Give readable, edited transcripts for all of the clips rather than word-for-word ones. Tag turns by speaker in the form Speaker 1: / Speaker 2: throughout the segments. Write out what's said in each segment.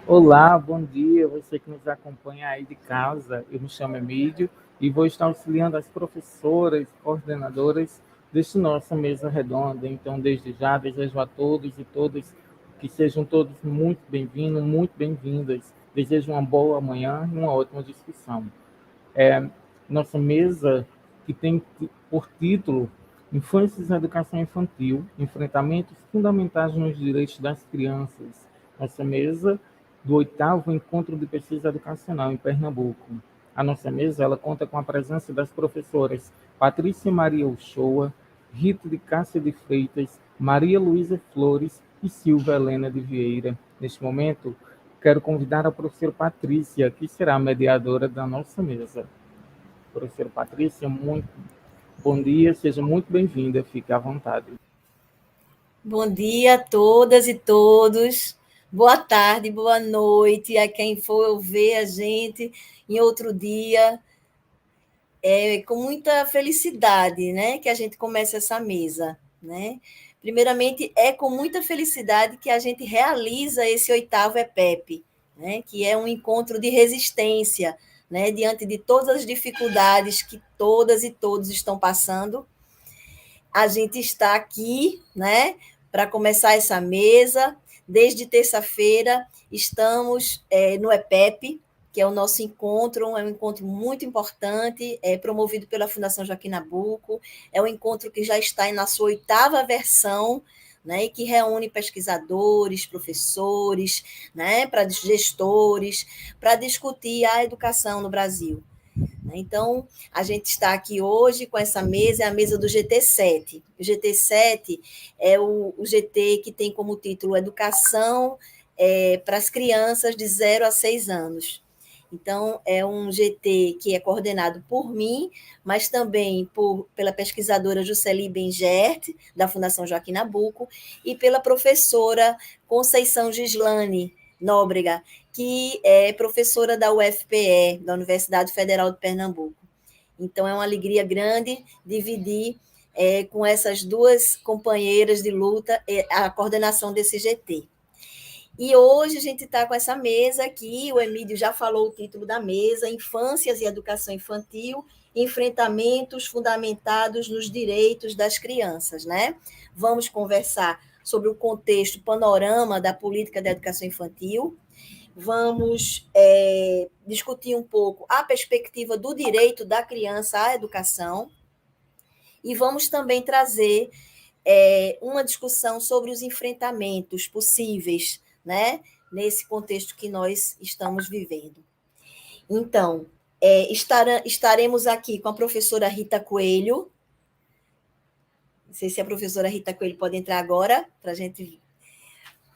Speaker 1: Olá, bom dia, você que nos acompanha aí de casa. Eu me chamo Emílio e vou estar auxiliando as professoras, coordenadoras deste nossa mesa redonda. Então, desde já, desejo a todos e todas que sejam todos muito bem-vindos, muito bem-vindas. Desejo uma boa manhã e uma ótima discussão. Nossa mesa, que tem por título Infâncias na Educação Infantil, Enfrentamentos Fundamentais nos Direitos das Crianças. Nossa mesa do 8º Encontro de Pesquisa Educacional em Pernambuco. A nossa mesa ela conta com a presença das professoras Patrícia Maria Uchoa, Rita de Cássia de Freitas, Maria Luísa Flores e Silvia Helena de Vieira. Neste momento, quero convidar a professora Patrícia, que será a mediadora da nossa mesa. Professora Patrícia, muito bom dia, seja muito bem-vinda, fique à vontade.
Speaker 2: Bom dia a todas e todos, boa tarde, boa noite a quem for ver a gente em outro dia. É com muita felicidade, né, que a gente começa essa mesa, né? Primeiramente, é com muita felicidade que a gente realiza esse 8º EPEP, né, que é um encontro de resistência, né, diante de todas as dificuldades que todas e todos estão passando. A gente está aqui, né, para começar essa mesa. Desde terça-feira estamos no EPEP, que é o nosso encontro, é um encontro muito importante, promovido pela Fundação Joaquim Nabuco. É um encontro que já está na sua 8ª versão, né, e que reúne pesquisadores, professores, né, para gestores, para discutir a educação no Brasil. Então, a gente está aqui hoje com essa mesa, é a mesa do GT7. O GT7 é o GT que tem como título Educação para as crianças de 0 a 6 anos. Então, é um GT que é coordenado por mim, mas também pela pesquisadora Jusceli Bengert, da Fundação Joaquim Nabuco, e pela professora Conceição Gislane Nóbrega, que é professora da UFPE, da Universidade Federal de Pernambuco. Então, é uma alegria grande dividir com essas duas companheiras de luta a coordenação desse GT. E hoje a gente está com essa mesa aqui, o Emílio já falou o título da mesa, Infâncias e Educação Infantil, Enfrentamentos Fundamentados nos Direitos das Crianças, né? Vamos conversar sobre o contexto, panorama da política da educação infantil, vamos discutir um pouco a perspectiva do direito da criança à educação e vamos também trazer uma discussão sobre os enfrentamentos possíveis, né, nesse contexto que nós estamos vivendo. Então, estaremos aqui com a professora Rita Coelho. Não sei se a professora Rita Coelho pode entrar agora, para a gente...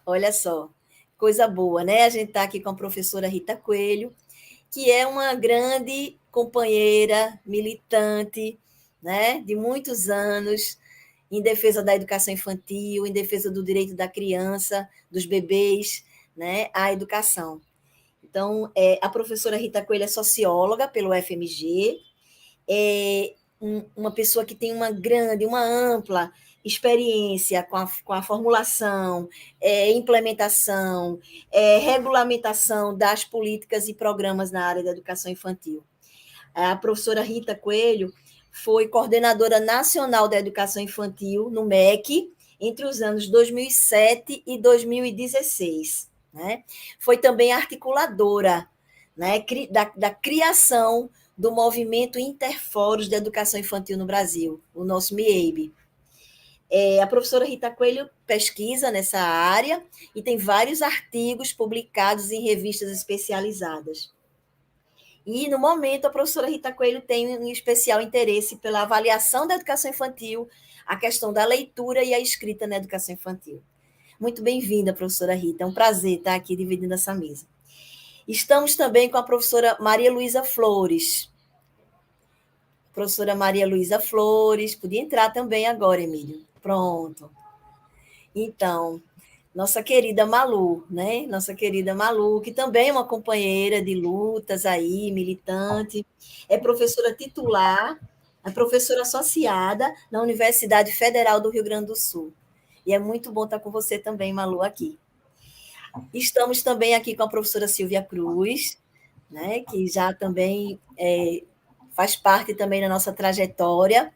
Speaker 2: Olha só, coisa boa, né? A gente está aqui com a professora Rita Coelho, que é uma grande companheira, militante, né, de muitos anos, em defesa da educação infantil, em defesa do direito da criança, dos bebês, né, à educação. Então, a professora Rita Coelho é socióloga pelo FMG, é uma pessoa que tem uma ampla experiência com a formulação, implementação, regulamentação das políticas e programas na área da educação infantil. A professora Rita Coelho foi coordenadora nacional da educação infantil no MEC entre os anos 2007 e 2016. Né? Foi também articuladora, né, da criação do Movimento Interforos de Educação Infantil no Brasil, o nosso MIEB. A professora Rita Coelho pesquisa nessa área e tem vários artigos publicados em revistas especializadas. E, no momento, a professora Rita Coelho tem um especial interesse pela avaliação da educação infantil, a questão da leitura e a escrita na educação infantil. Muito bem-vinda, professora Rita. É um prazer estar aqui dividindo essa mesa. Estamos também com a professora Maria Luísa Flores. Professora Maria Luísa Flores. Podia entrar também agora, Emílio. Pronto. Então, nossa querida Malu, né? Nossa querida Malu, que também é uma companheira de lutas aí, militante, é professora titular, é professora associada na Universidade Federal do Rio Grande do Sul. E é muito bom estar com você também, Malu, aqui. Estamos também aqui com a professora Silvia Cruz, né? Que já também faz parte também da nossa trajetória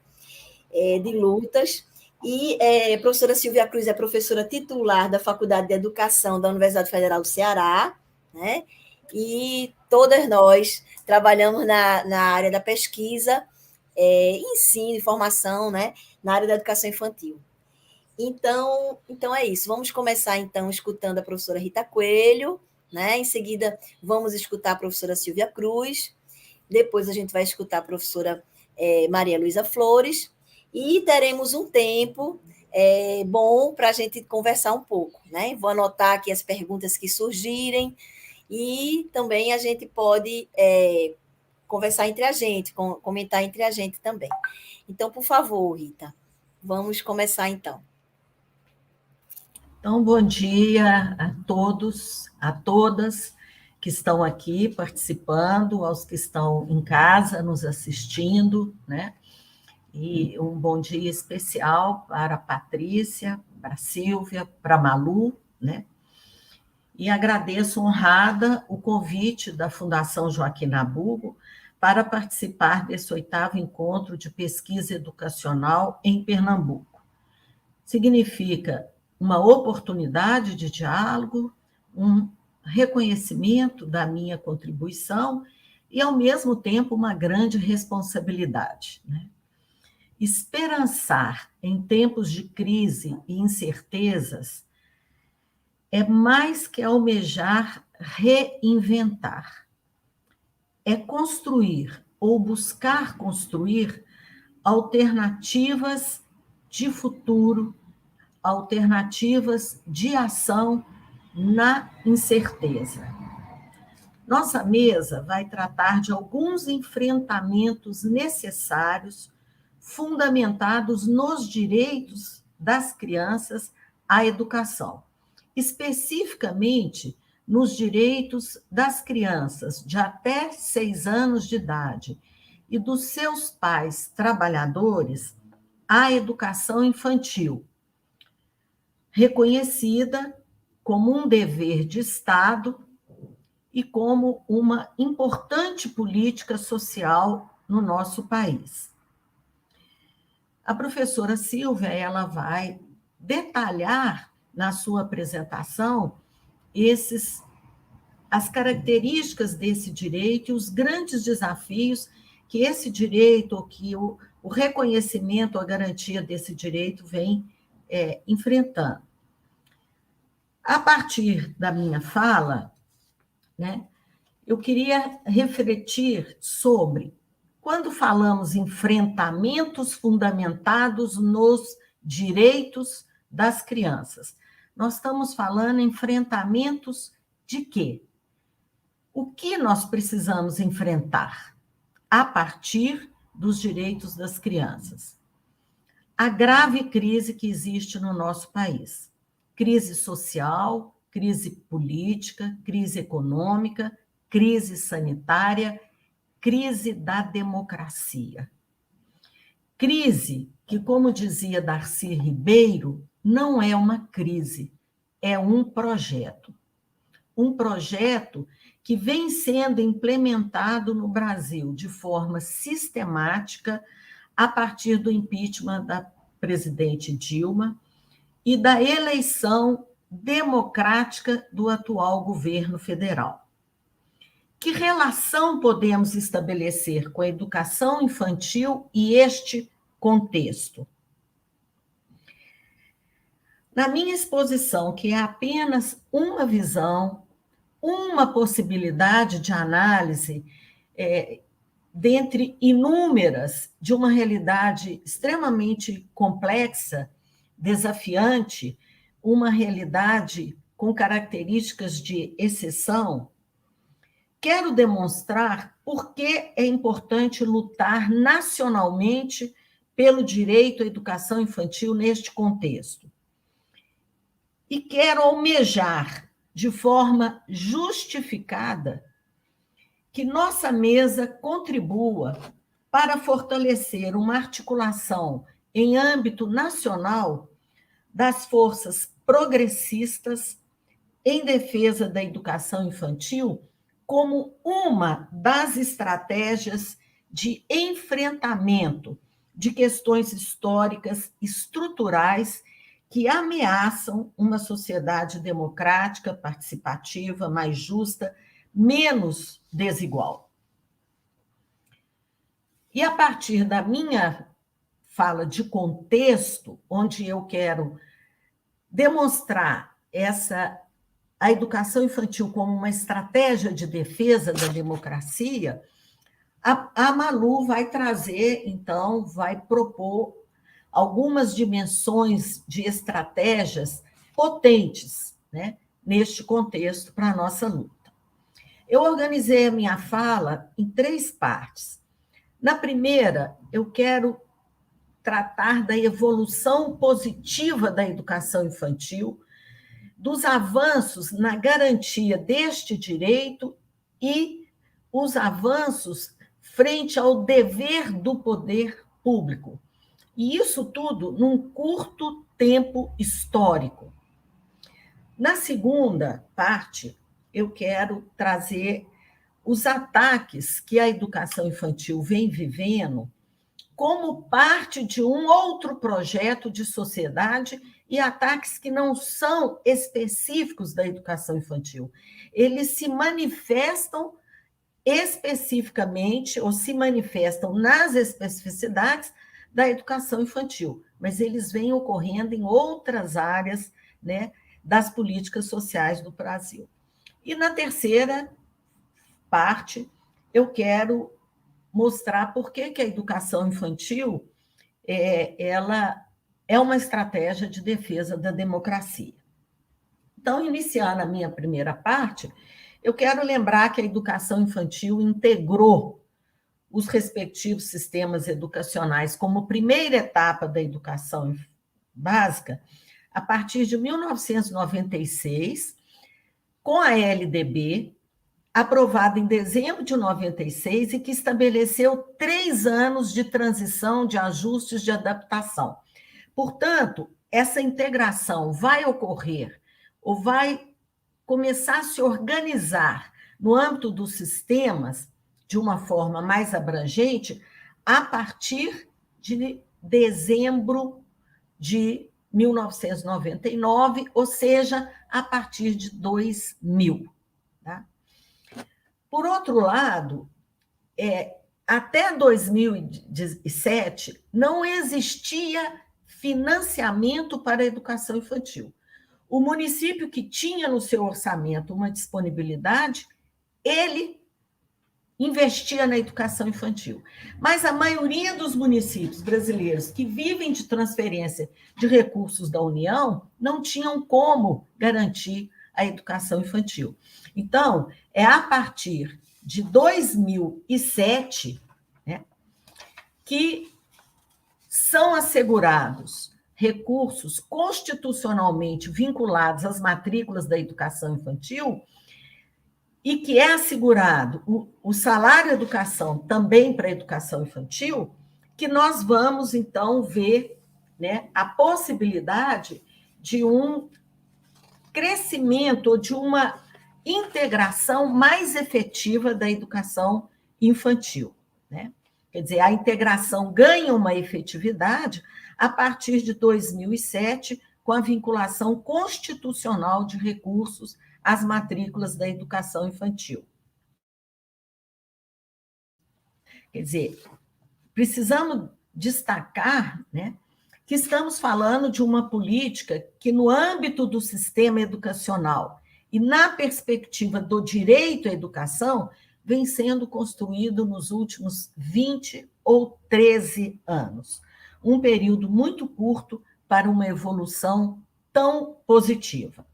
Speaker 2: de lutas. E a professora Silvia Cruz é professora titular da Faculdade de Educação da Universidade Federal do Ceará, né? E todas nós trabalhamos na área da pesquisa, ensino e formação, né? Na área da educação infantil. Então é isso. Vamos começar, então, escutando a professora Rita Coelho, né? Em seguida, vamos escutar a professora Silvia Cruz. Depois a gente vai escutar a professora Maria Luísa Flores, e teremos um tempo bom para a gente conversar um pouco, né? Vou anotar aqui as perguntas que surgirem, e também a gente pode conversar entre a gente, comentar entre a gente também. Então, por favor, Rita, vamos começar então.
Speaker 3: Então, bom dia a todos, a todas que estão aqui participando, aos que estão em casa nos assistindo, né? E um bom dia especial para a Patrícia, para a Silvia, para a Malu, né? E agradeço honrada o convite da Fundação Joaquim Nabuco para participar desse 8º encontro de pesquisa educacional em Pernambuco. Significa uma oportunidade de diálogo, um reconhecimento da minha contribuição e, ao mesmo tempo, uma grande responsabilidade, né? Esperançar em tempos de crise e incertezas é mais que almejar reinventar. É construir ou buscar construir alternativas de futuro, alternativas de ação na incerteza. Nossa mesa vai tratar de alguns enfrentamentos necessários, fundamentados nos direitos das crianças à educação, especificamente nos direitos das crianças de até 6 anos de idade e dos seus pais trabalhadores à educação infantil, reconhecida como um dever de Estado e como uma importante política social no nosso país. A professora Silvia, ela vai detalhar na sua apresentação as características desse direito e os grandes desafios que esse direito, que o reconhecimento, a garantia desse direito vem enfrentando. A partir da minha fala, né, eu queria refletir sobre, quando falamos em enfrentamentos fundamentados nos direitos das crianças, nós estamos falando em enfrentamentos de quê? O que nós precisamos enfrentar a partir dos direitos das crianças? A grave crise que existe no nosso país. Crise social, crise política, crise econômica, crise sanitária, crise da democracia. Crise que, como dizia Darcy Ribeiro, não é uma crise, é um projeto. Um projeto que vem sendo implementado no Brasil de forma sistemática a partir do impeachment da presidente Dilma e da eleição democrática do atual governo federal. Que relação podemos estabelecer com a educação infantil e este contexto? Na minha exposição, que é apenas uma visão, uma possibilidade de análise, dentre inúmeras, de uma realidade extremamente complexa, desafiante, uma realidade com características de exceção, quero demonstrar por que é importante lutar nacionalmente pelo direito à educação infantil neste contexto. e quero almejar de forma justificada que nossa mesa contribua para fortalecer uma articulação em âmbito nacional das forças progressistas em defesa da educação infantil como uma das estratégias de enfrentamento de questões históricas estruturais que ameaçam uma sociedade democrática, participativa, mais justa, menos desigual. E a partir da minha fala de contexto, onde eu quero demonstrar a educação infantil como uma estratégia de defesa da democracia, a Malu vai trazer, então, vai propor algumas dimensões de estratégias potentes, né, neste contexto para a nossa luta. Eu organizei a minha fala em 3 partes. Na primeira, eu quero tratar da evolução positiva da educação infantil, dos avanços na garantia deste direito e os avanços frente ao dever do poder público. E isso tudo num curto tempo histórico. Na segunda parte, eu quero trazer os ataques que a educação infantil vem vivendo como parte de um outro projeto de sociedade e ataques que não são específicos da educação infantil. Eles se manifestam especificamente ou se manifestam nas especificidades da educação infantil, mas eles vêm ocorrendo em outras áreas, né, das políticas sociais do Brasil. E na terceira parte, eu quero mostrar por que a educação infantil ela é uma estratégia de defesa da democracia. Então, iniciando a minha primeira parte, eu quero lembrar que a educação infantil integrou os respectivos sistemas educacionais como primeira etapa da educação básica a partir de 1996, com a LDB, aprovada em dezembro de 96 e que estabeleceu 3 anos de transição, de ajustes, de adaptação. Portanto, essa integração vai ocorrer ou vai começar a se organizar no âmbito dos sistemas de uma forma mais abrangente a partir de dezembro de 1999, ou seja, a partir de 2000. Tá? Por outro lado, até 2007, não existia financiamento para a educação infantil. O município que tinha no seu orçamento uma disponibilidade, ele investia na educação infantil. Mas a maioria dos municípios brasileiros que vivem de transferência de recursos da União não tinham como garantir a educação infantil. Então, é a partir de 2007, né, que são assegurados recursos constitucionalmente vinculados às matrículas da educação infantil e que é assegurado o salário educação também para a educação infantil, que nós vamos, então, ver, né, a possibilidade de um crescimento ou de uma integração mais efetiva da educação infantil, né? Quer dizer, a integração ganha uma efetividade a partir de 2007, com a vinculação constitucional de recursos às matrículas da educação infantil. Quer dizer, precisamos destacar, né, que estamos falando de uma política que, no âmbito do sistema educacional e na perspectiva do direito à educação, vem sendo construído nos últimos 20 ou 13 anos. Um período muito curto para uma evolução tão positiva.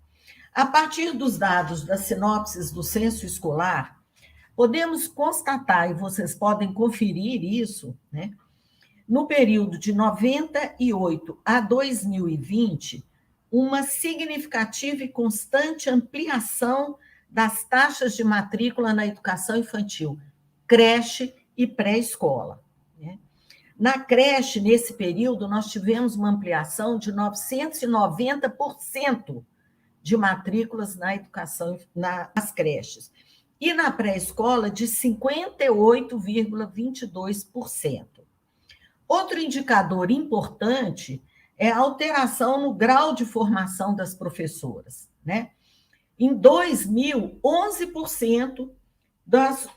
Speaker 3: A partir dos dados das sinopses do censo escolar, podemos constatar, e vocês podem conferir isso, né, no período de 98 a 2020, uma significativa e constante ampliação das taxas de matrícula na educação infantil, creche e pré-escola. Na creche, nesse período, nós tivemos uma ampliação de 990% de matrículas na educação, nas creches. E na pré-escola, de 58,22%. Outro indicador importante é a alteração no grau de formação das professoras. Em 2000, 11%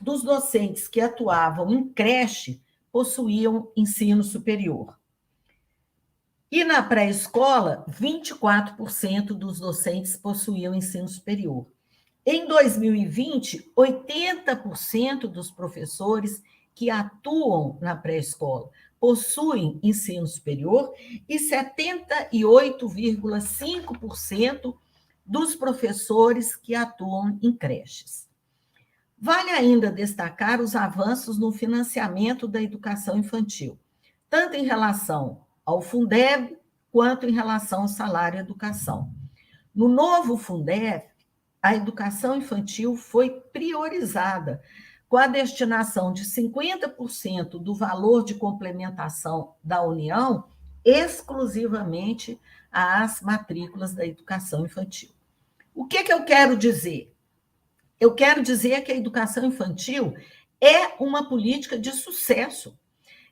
Speaker 3: dos docentes que atuavam em creche possuíam ensino superior. E na pré-escola, 24% dos docentes possuíam ensino superior. Em 2020, 80% dos professores que atuam na pré-escola possuem ensino superior e 78,5% dos professores que atuam em creches. Vale ainda destacar os avanços no financiamento da educação infantil, tanto em relação ao Fundeb quanto em relação ao salário educação. No novo Fundeb, a educação infantil foi priorizada, com a destinação de 50% do valor de complementação da União exclusivamente às matrículas da educação infantil. O que eu quero dizer? Eu quero dizer que a educação infantil é uma política de sucesso.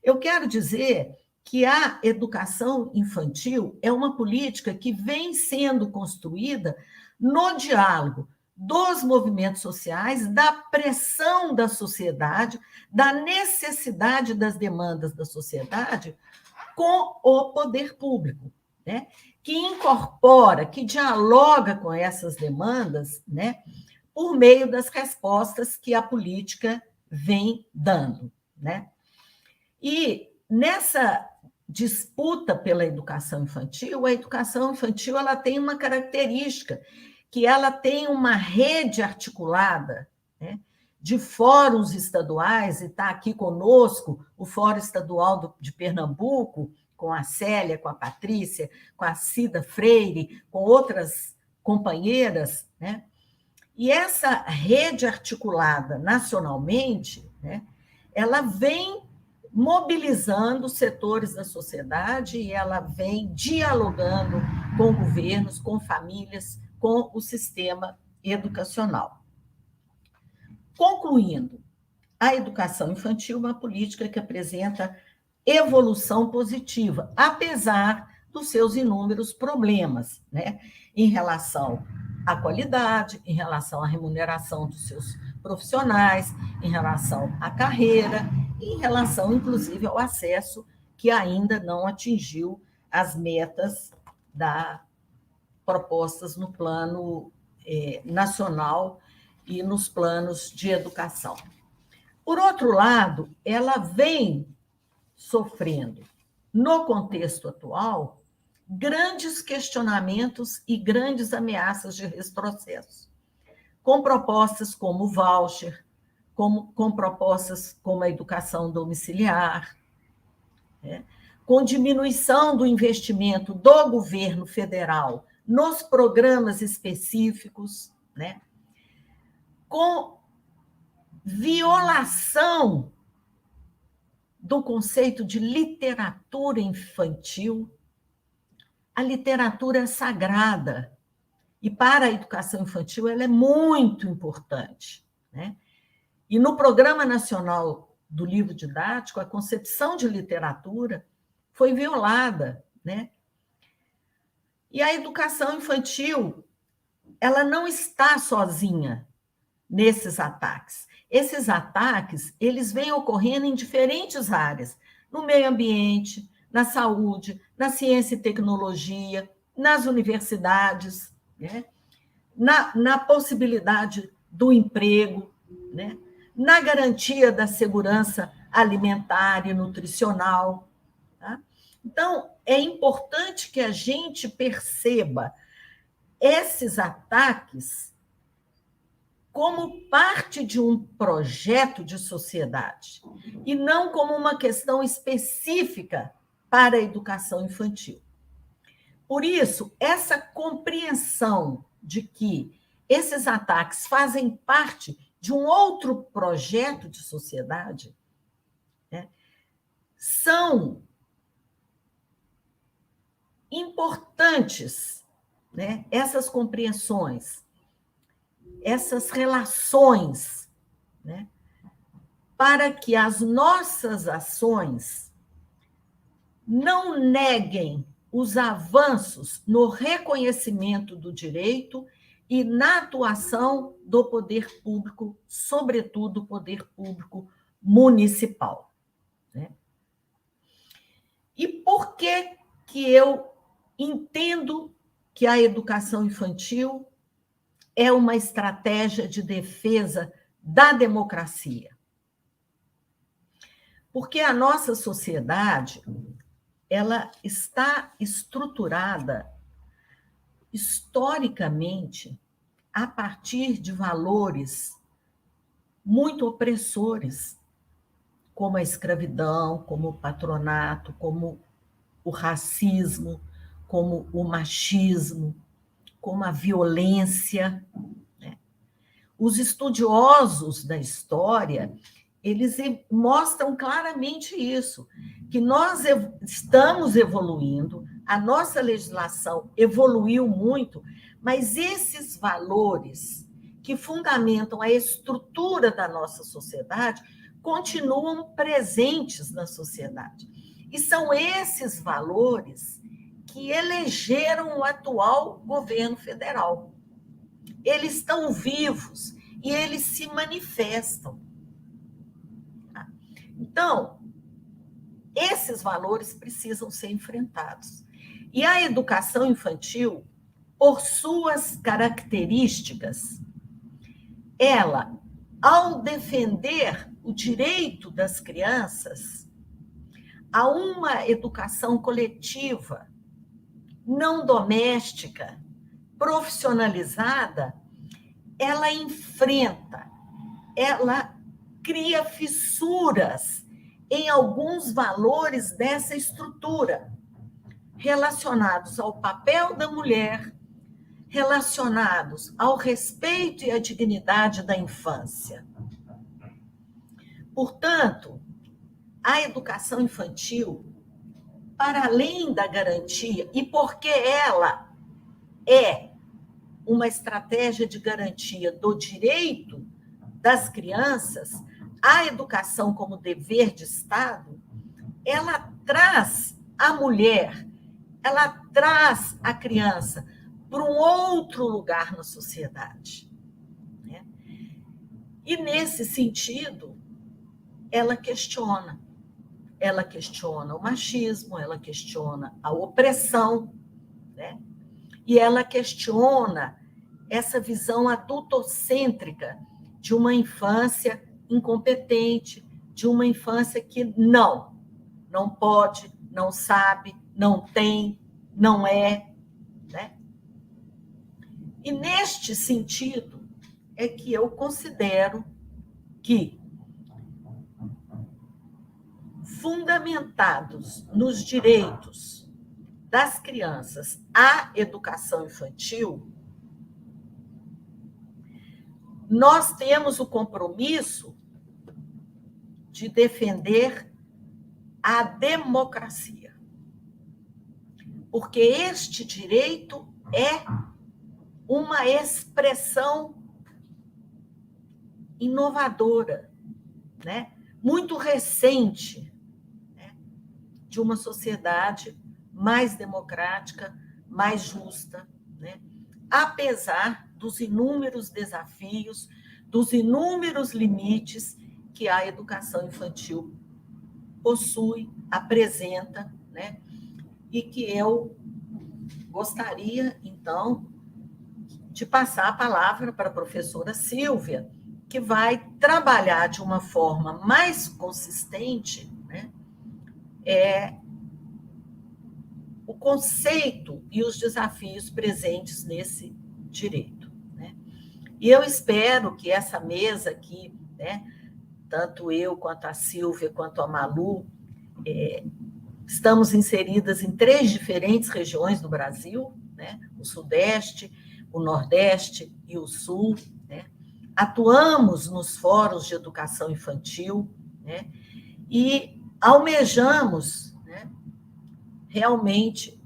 Speaker 3: Eu quero dizer que a educação infantil é uma política que vem sendo construída no diálogo dos movimentos sociais, da pressão da sociedade, da necessidade das demandas da sociedade com o poder público, que incorpora, que dialoga com essas demandas, por meio das respostas que a política vem dando. E nessa disputa pela educação infantil, a educação infantil ela tem uma característica, que ela tem uma rede articulada, de fóruns estaduais, e está aqui conosco o Fórum Estadual de Pernambuco, com a Célia, com a Patrícia, com a Cida Freire, com outras companheiras, E essa rede articulada nacionalmente, ela vem mobilizando setores da sociedade e ela vem dialogando com governos, com famílias, com o sistema educacional. Concluindo, a educação infantil é uma política que apresenta evolução positiva, apesar dos seus inúmeros problemas, em relação à qualidade, em relação à remuneração dos seus profissionais, em relação à carreira, em relação, inclusive, ao acesso, que ainda não atingiu as metas propostas no plano nacional e nos planos de educação. Por outro lado, ela vem sofrendo, no contexto atual, grandes questionamentos e grandes ameaças de retrocesso, com propostas como o voucher, com propostas como a educação domiciliar, com diminuição do investimento do governo federal nos programas específicos, com violação do conceito de literatura infantil. A literatura é sagrada, e para a educação infantil ela é muito importante. E no Programa Nacional do Livro Didático, a concepção de literatura foi violada. E a educação infantil ela não está sozinha nesses ataques. Esses ataques eles vêm ocorrendo em diferentes áreas, no meio ambiente, na saúde, na ciência e tecnologia, nas universidades, na possibilidade do emprego, na garantia da segurança alimentar e nutricional. Então, é importante que a gente perceba esses ataques como parte de um projeto de sociedade e não como uma questão específica para a educação infantil. Por isso, essa compreensão de que esses ataques fazem parte de um outro projeto de sociedade, né, são importantes, né, essas compreensões, essas relações, né, para que as nossas ações não neguem os avanços no reconhecimento do direito e na atuação do poder público, sobretudo o poder público municipal, né? E por que eu entendo que a educação infantil é uma estratégia de defesa da democracia? Porque a nossa sociedade, ela está estruturada historicamente a partir de valores muito opressores, como a escravidão, como o patronato, como o racismo, como o machismo, como a violência, né? Os estudiosos da história, eles mostram claramente isso, que nós estamos evoluindo, a nossa legislação evoluiu muito, mas esses valores que fundamentam a estrutura da nossa sociedade continuam presentes na sociedade. E são esses valores que elegeram o atual governo federal. Eles estão vivos e eles se manifestam. Então, esses valores precisam ser enfrentados. E a educação infantil, por suas características, ela, ao defender o direito das crianças a uma educação coletiva, não doméstica, profissionalizada, ela enfrenta, ela cria fissuras em alguns valores dessa estrutura, relacionados ao papel da mulher, relacionados ao respeito e à dignidade da infância. Portanto, a educação infantil, para além da garantia, e porque ela é uma estratégia de garantia do direito das crianças, a educação como dever de Estado, ela traz a mulher, ela traz a criança para um outro lugar na sociedade, né? E, nesse sentido, ela questiona o machismo, ela questiona a opressão, né? E ela questiona essa visão adultocêntrica de uma infância incompetente, de uma infância que não pode, não sabe, não tem, não é, né? E, neste sentido, é que eu considero que, fundamentados nos direitos das crianças à educação infantil, nós temos o compromisso de defender a democracia. Porque este direito é uma expressão inovadora, né? Muito recente, né? De uma sociedade mais democrática, mais justa, né? Apesar dos inúmeros desafios, dos inúmeros limites que a educação infantil possui, apresenta, né? E que eu gostaria, então, de passar a palavra para a professora Sílvia, que vai trabalhar de uma forma mais consistente, né, o conceito e os desafios presentes nesse direito, né? E eu espero que essa mesa aqui, né, tanto eu, quanto a Sílvia, quanto a Malu, estamos inseridas em 3 diferentes regiões do Brasil, né? O Sudeste, o Nordeste e o Sul, né? Atuamos nos fóruns de educação infantil, né? E almejamos, né, realmente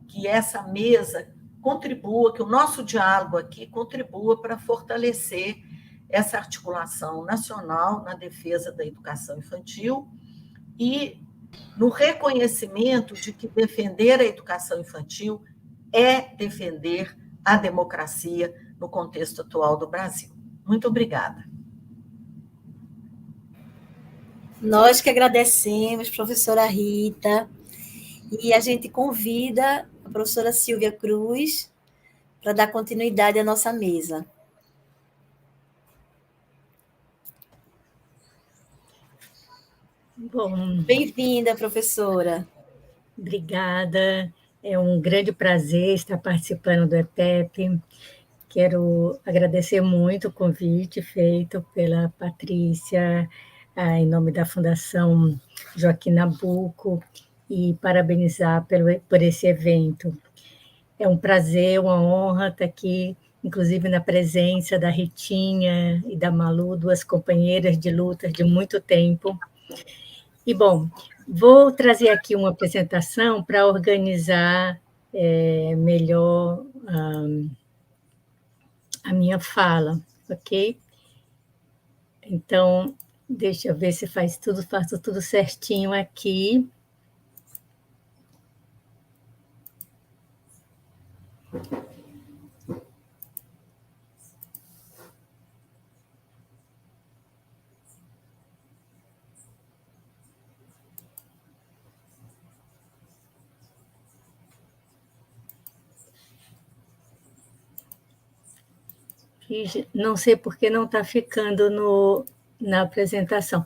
Speaker 3: que essa mesa contribua, que o nosso diálogo aqui contribua para fortalecer essa articulação nacional na defesa da educação infantil e no reconhecimento de que defender a educação infantil é defender a democracia no contexto atual do Brasil. Muito obrigada.
Speaker 2: Nós que agradecemos, professora Rita, e a gente convida a professora Silvia Cruz para dar continuidade à nossa mesa.
Speaker 4: Bom,
Speaker 2: bem-vinda, professora.
Speaker 4: Obrigada. É um grande prazer estar participando do EPEP. Quero agradecer muito o convite feito pela Patrícia, em nome da Fundação Joaquim Nabuco, e parabenizar por esse evento. É um prazer, uma honra estar aqui, inclusive na presença da Ritinha e da Malu, 2 companheiras de luta de muito tempo. E, bom, vou trazer aqui uma apresentação para organizar melhor a minha fala, ok? Então, deixa eu ver se faço tudo certinho aqui. Não sei por que não está ficando na apresentação.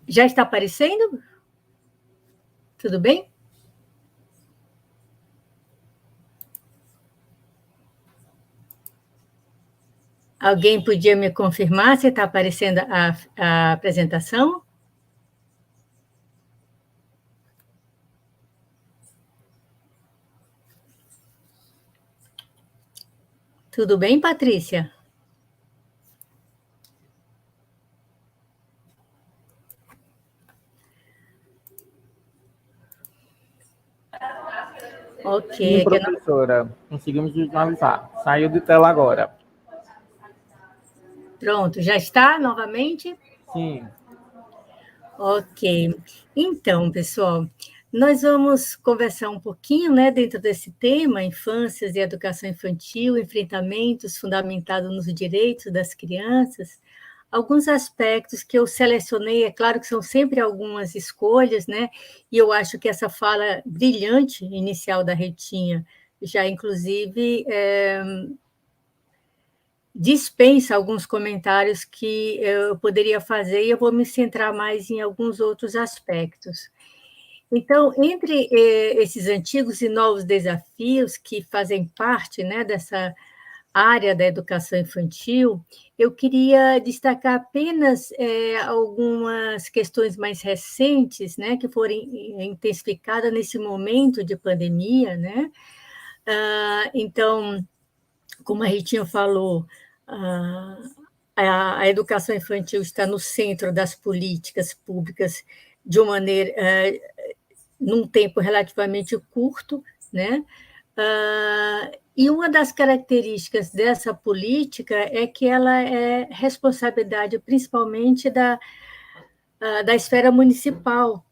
Speaker 4: Já está aparecendo? Tudo bem? Alguém podia me confirmar se está aparecendo a apresentação? Tudo bem, Patrícia? Ok.
Speaker 1: Sim, professora, conseguimos visualizar. Saiu de tela agora.
Speaker 4: Pronto, já está novamente?
Speaker 1: Sim.
Speaker 4: Ok. Então, pessoal, nós vamos conversar um pouquinho, né, dentro desse tema, infâncias e educação infantil, enfrentamentos fundamentados nos direitos das crianças, alguns aspectos que eu selecionei, é claro que são sempre algumas escolhas, né, e eu acho que essa fala brilhante inicial da Ritinha já, inclusive, dispensa alguns comentários que eu poderia fazer e eu vou me centrar mais em alguns outros aspectos. Então, entre esses antigos e novos desafios que fazem parte, né, dessa área da educação infantil, eu queria destacar apenas algumas questões mais recentes, né, que foram intensificadas nesse momento de pandemia, né? Então, como a Ritinha falou, a educação infantil está no centro das políticas públicas de uma maneira, num tempo relativamente curto, né? E uma das características dessa política é que ela é responsabilidade principalmente da esfera municipal,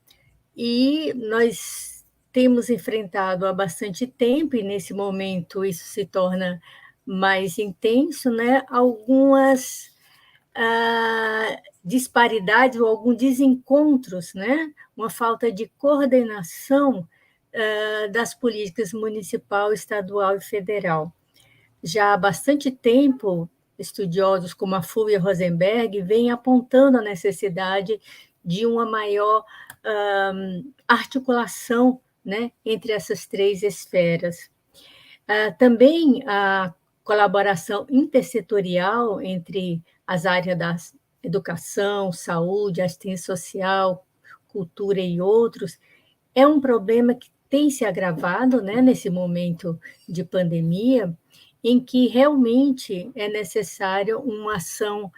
Speaker 4: e nós temos enfrentado há bastante tempo, e nesse momento isso se torna mais intenso, né, algumas disparidades ou alguns desencontros, né, uma falta de coordenação das políticas municipal, estadual e federal. Já há bastante tempo, estudiosos como a Fulvia Rosenberg vêm apontando a necessidade de uma maior articulação, né, entre essas 3 esferas. Também a colaboração intersetorial entre as áreas da educação, saúde, assistência social, cultura e outros é um problema que tem se agravado, né, nesse momento de pandemia, em que realmente é necessário uma ação,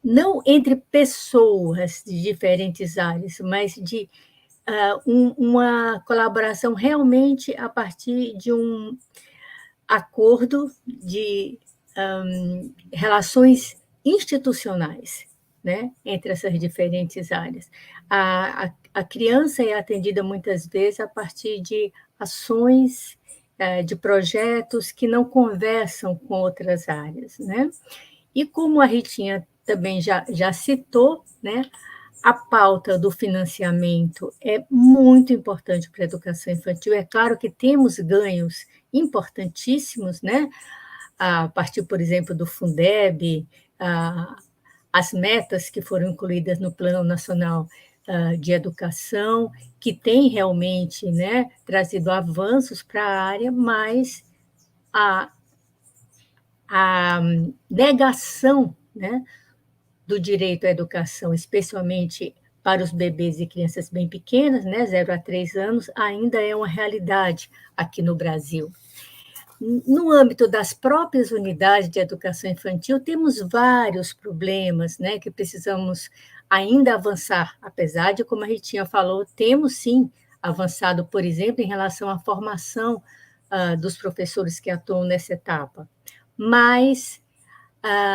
Speaker 4: não entre pessoas de diferentes áreas, mas de uma colaboração realmente a partir de um acordo de relações institucionais, né, entre essas diferentes áreas. A criança é atendida muitas vezes a partir de ações, de projetos que não conversam com outras áreas, né? E como a Ritinha também já citou, né, a pauta do financiamento é muito importante para a educação infantil. É claro que temos ganhos importantíssimos, né? A partir, por exemplo, do Fundeb, as metas que foram incluídas no Plano Nacional de Educação, que tem realmente, né, trazido avanços para a área, mas a negação, né, do direito à educação, especialmente para os bebês e crianças bem pequenas, né, 0 a 3 anos, ainda é uma realidade aqui no Brasil. No âmbito das próprias unidades de educação infantil, temos vários problemas, né, que precisamos ainda avançar, apesar de, como a Ritinha falou, temos sim avançado, por exemplo, em relação à formação dos professores que atuam nessa etapa. Mas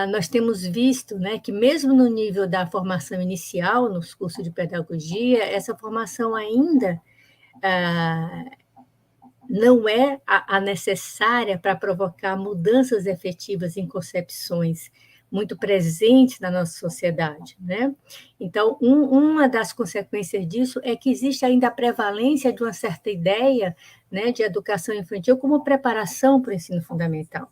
Speaker 4: nós temos visto, né, que mesmo no nível da formação inicial, nos cursos de pedagogia, essa formação ainda não é a necessária para provocar mudanças efetivas em concepções muito presentes na nossa sociedade, né? Então, uma das consequências disso é que existe ainda a prevalência de uma certa ideia, né, de educação infantil como preparação para o ensino fundamental.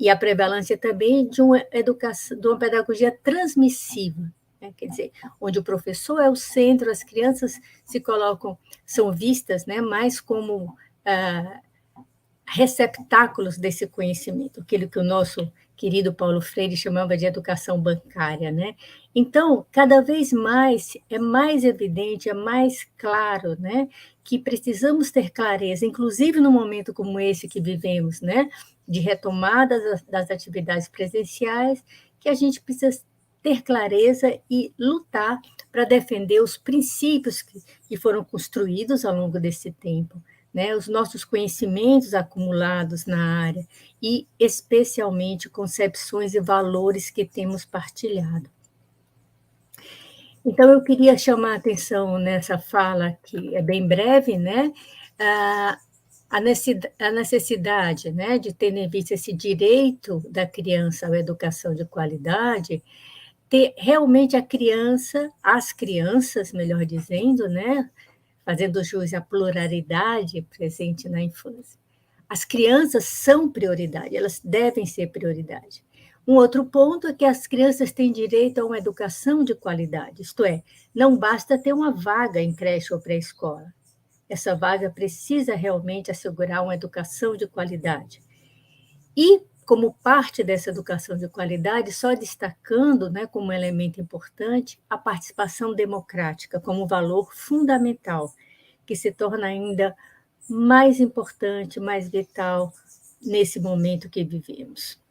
Speaker 4: E a prevalência também de uma educação, de uma pedagogia transmissiva, né? Quer dizer, onde o professor é o centro, as crianças se colocam, são vistas, né, mais como receptáculos desse conhecimento, aquilo que o nosso querido Paulo Freire chamava de educação bancária, né? Então, cada vez mais é mais evidente, é mais claro, né, que precisamos ter clareza, inclusive no momento como esse que vivemos, né, de retomada das atividades presenciais, que a gente precisa ter clareza e lutar para defender os princípios que foram construídos ao longo desse tempo, né, os nossos conhecimentos acumulados na área e, especialmente, concepções e valores que temos partilhado. Então, eu queria chamar a atenção nessa fala, que é bem breve, né, a necessidade, né, de ter em vista esse direito da criança à educação de qualidade, ter realmente as crianças, melhor dizendo, né, fazendo jus à pluralidade presente na infância. As crianças são prioridade, elas devem ser prioridade. Um outro ponto é que as crianças têm direito a uma educação de qualidade, isto é, não basta ter uma vaga em creche ou pré-escola. Essa vaga precisa realmente assegurar uma educação de qualidade. E, como parte dessa educação de qualidade, só destacando, né, como elemento importante, a participação democrática como valor fundamental, que se torna ainda mais importante, mais vital nesse momento que vivemos.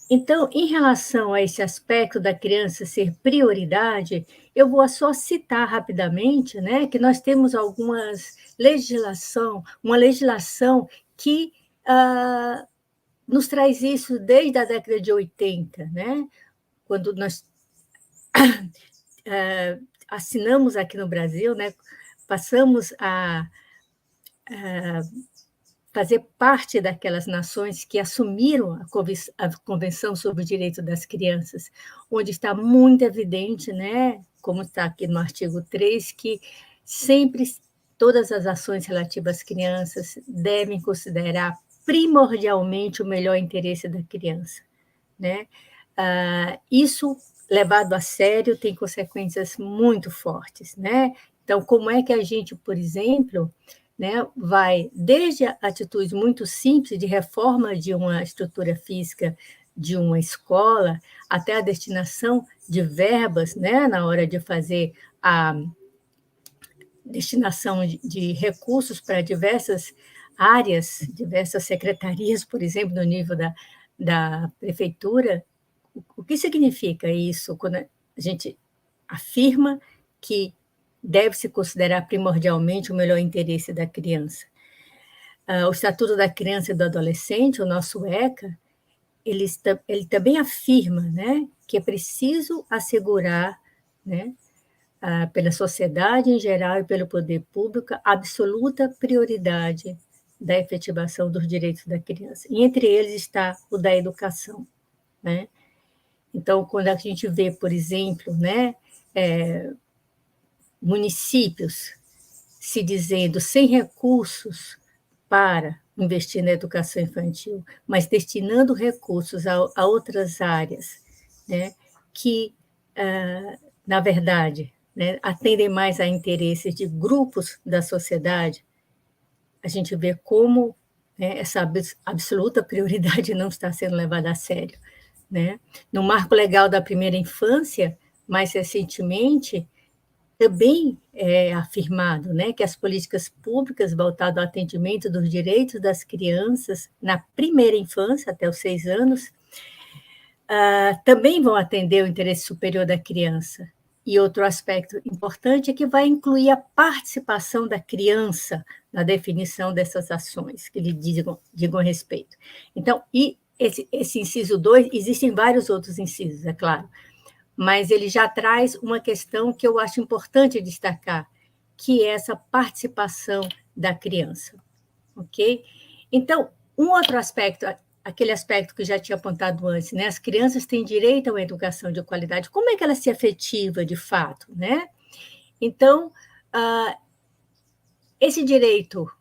Speaker 4: Então, em relação a esse aspecto da criança ser prioridade, eu vou só citar rapidamente, né, que nós temos uma legislação que nos traz isso desde a década de 80, né, quando nós assinamos aqui no Brasil, né, passamos a fazer parte daquelas nações que assumiram a Convenção sobre o Direito das Crianças, onde está muito evidente, né, como está aqui no artigo 3, que sempre todas as ações relativas às crianças devem considerar primordialmente o melhor interesse da criança, né? Isso, levado a sério, tem consequências muito fortes, né? Então, como é que a gente, por exemplo, né, vai desde atitudes muito simples de reforma de uma estrutura física de uma escola, até a destinação de verbas, né, na hora de fazer destinação de recursos para diversas áreas, diversas secretarias, por exemplo, no nível da prefeitura. O que significa isso quando a gente afirma que deve-se considerar primordialmente o melhor interesse da criança? O Estatuto da Criança e do Adolescente, o nosso ECA, ele também afirma, né, que é preciso assegurar, né, pela sociedade em geral e pelo poder público, a absoluta prioridade da efetivação dos direitos da criança. E entre eles está o da educação, né? Então, quando a gente vê, por exemplo, né, municípios se dizendo sem recursos para investir na educação infantil, mas destinando recursos a outras áreas, né, que, na verdade, né, atendem mais a interesses de grupos da sociedade, a gente vê como, né, essa absoluta prioridade não está sendo levada a sério, né? No marco legal da primeira infância, mais recentemente, também é afirmado, né, que as políticas públicas voltadas ao atendimento dos direitos das crianças na primeira infância, até os 6 anos, também vão atender o interesse superior da criança. E outro aspecto importante é que vai incluir a participação da criança na definição dessas ações que lhe digam respeito. Então, e esse inciso 2, existem vários outros incisos, é claro, mas ele já traz uma questão que eu acho importante destacar, que é essa participação da criança, ok? Então, um outro aspecto, aquele aspecto que eu já tinha apontado antes, né? As crianças têm direito a uma educação de qualidade. Como é que ela se efetiva, de fato, né? Então, esse direito,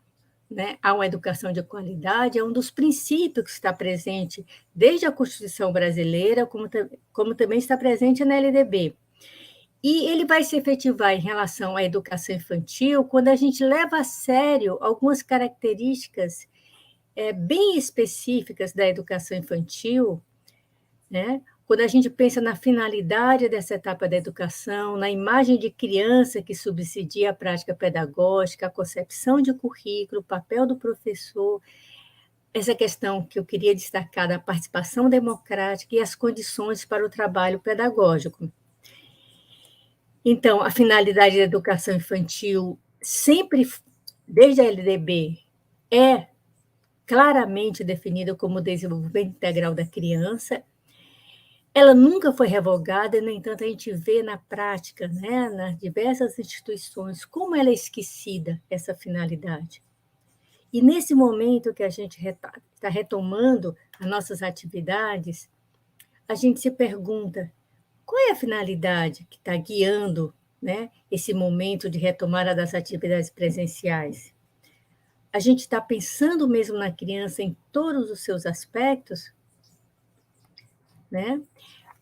Speaker 4: né, a uma educação de qualidade é um dos princípios que está presente desde a Constituição brasileira, como também está presente na LDB. E ele vai se efetivar em relação à educação infantil quando a gente leva a sério algumas características bem específicas da educação infantil, né? Quando a gente pensa na finalidade dessa etapa da educação, na imagem de criança que subsidia a prática pedagógica, a concepção de currículo, o papel do professor, essa questão que eu queria destacar da participação democrática e as condições para o trabalho pedagógico. Então, a finalidade da educação infantil, sempre, desde a LDB, é claramente definida como o desenvolvimento integral da criança. Ela nunca foi revogada, no entanto, a gente vê na prática, né, nas diversas instituições, como ela é esquecida, essa finalidade. E nesse momento que a gente está retomando as nossas atividades, a gente se pergunta qual é a finalidade que está guiando, né, esse momento de retomada das atividades presenciais. A gente está pensando mesmo na criança em todos os seus aspectos, né?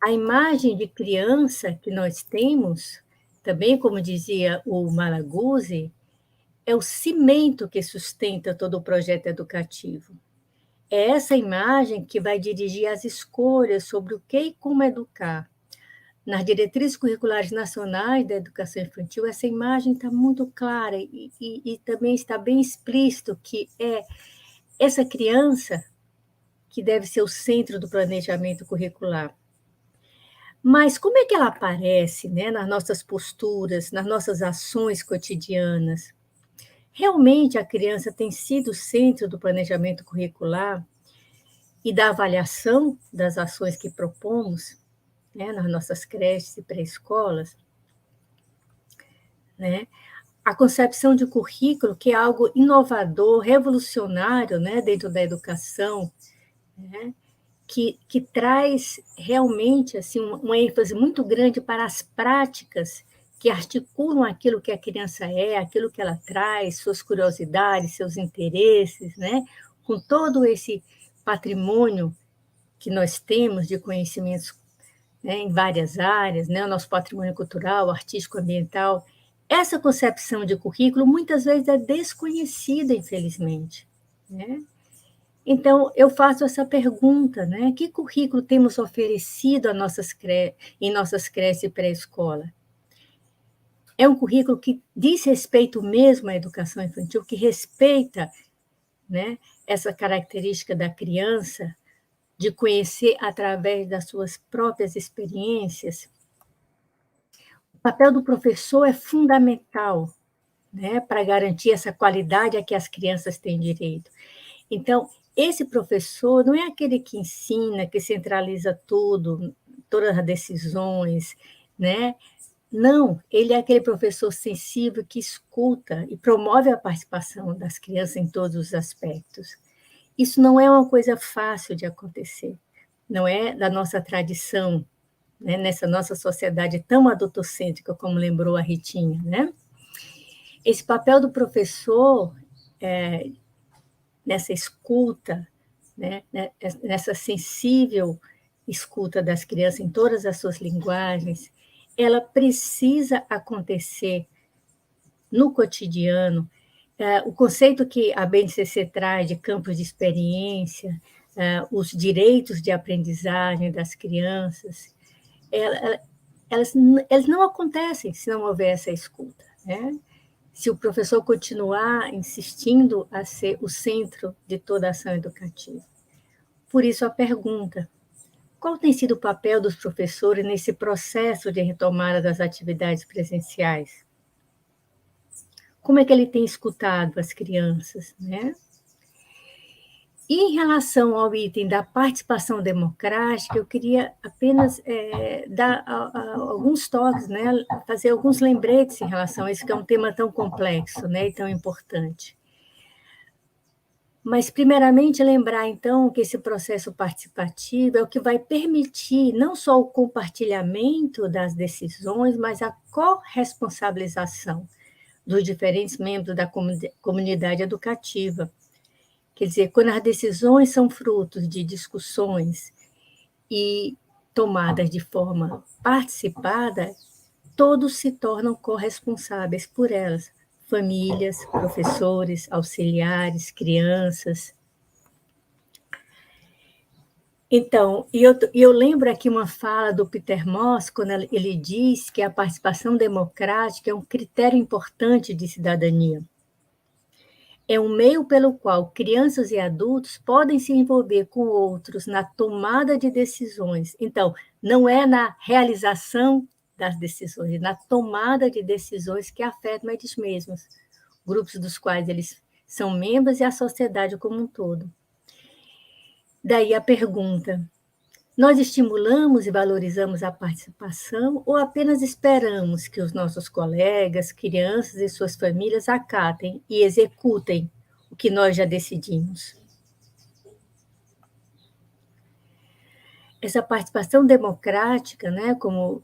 Speaker 4: A imagem de criança que nós temos, também como dizia o Malaguzzi, é o cimento que sustenta todo o projeto educativo. É essa imagem que vai dirigir as escolhas sobre o que e como educar. Nas diretrizes curriculares nacionais da educação infantil, essa imagem está muito clara e também está bem explícito que é essa criança que deve ser o centro do planejamento curricular. Mas como é que ela aparece, né, nas nossas posturas, nas nossas ações cotidianas? Realmente a criança tem sido o centro do planejamento curricular e da avaliação das ações que propomos, né, nas nossas creches e pré-escolas, né? A concepção de currículo, que é algo inovador, revolucionário, né, dentro da educação, né, que traz realmente assim, uma ênfase muito grande para as práticas que articulam aquilo que a criança é, aquilo que ela traz, suas curiosidades, seus interesses, né, com todo esse patrimônio que nós temos de conhecimentos, né, em várias áreas, né, o nosso patrimônio cultural, artístico, ambiental. Essa concepção de currículo muitas vezes é desconhecida, infelizmente, né? Então, eu faço essa pergunta, né? Que currículo temos oferecido em nossas creches e pré-escola? é um currículo que diz respeito mesmo à educação infantil, que respeita, né, essa característica da criança de conhecer através das suas próprias experiências. O papel do professor é fundamental, né, para garantir essa qualidade a que as crianças têm direito. Então, esse professor não é aquele que ensina, que centraliza tudo, todas as decisões, né? Não, ele é aquele professor sensível que escuta e promove a participação das crianças em todos os aspectos. Isso não é uma coisa fácil de acontecer, não é da nossa tradição, né, nessa nossa sociedade tão adultocêntrica, como lembrou a Ritinha, né? Esse papel do professor, nessa escuta, né, nessa sensível escuta das crianças em todas as suas linguagens, ela precisa acontecer no cotidiano. O conceito que a BNCC traz de campos de experiência, os direitos de aprendizagem das crianças, elas não acontecem se não houver essa escuta, né? Se o professor continuar insistindo a ser o centro de toda a ação educativa. Por isso a pergunta: qual tem sido o papel dos professores nesse processo de retomada das atividades presenciais? Como é que ele tem escutado as crianças, né? E em relação ao item da participação democrática, eu queria apenas dar alguns toques, né? Fazer alguns lembretes em relação a isso, que é um tema tão complexo, né? E tão importante. Mas, primeiramente, lembrar, então, que esse processo participativo é o que vai permitir não só o compartilhamento das decisões, mas a corresponsabilização dos diferentes membros da comunidade educativa. Quer dizer, quando as decisões são frutos de discussões e tomadas de forma participada, todos se tornam corresponsáveis por elas. Famílias, professores, auxiliares, crianças. Então, eu lembro aqui uma fala do Peter Moss, quando ele diz que a participação democrática é um critério importante de cidadania. É um meio pelo qual crianças e adultos podem se envolver com outros na tomada de decisões. Então, não é na realização das decisões, é na tomada de decisões que afetam eles mesmos, grupos dos quais eles são membros e a sociedade como um todo. Daí a pergunta: nós estimulamos e valorizamos a participação ou apenas esperamos que os nossos colegas, crianças e suas famílias acatem e executem o que nós já decidimos? Essa participação democrática, né, como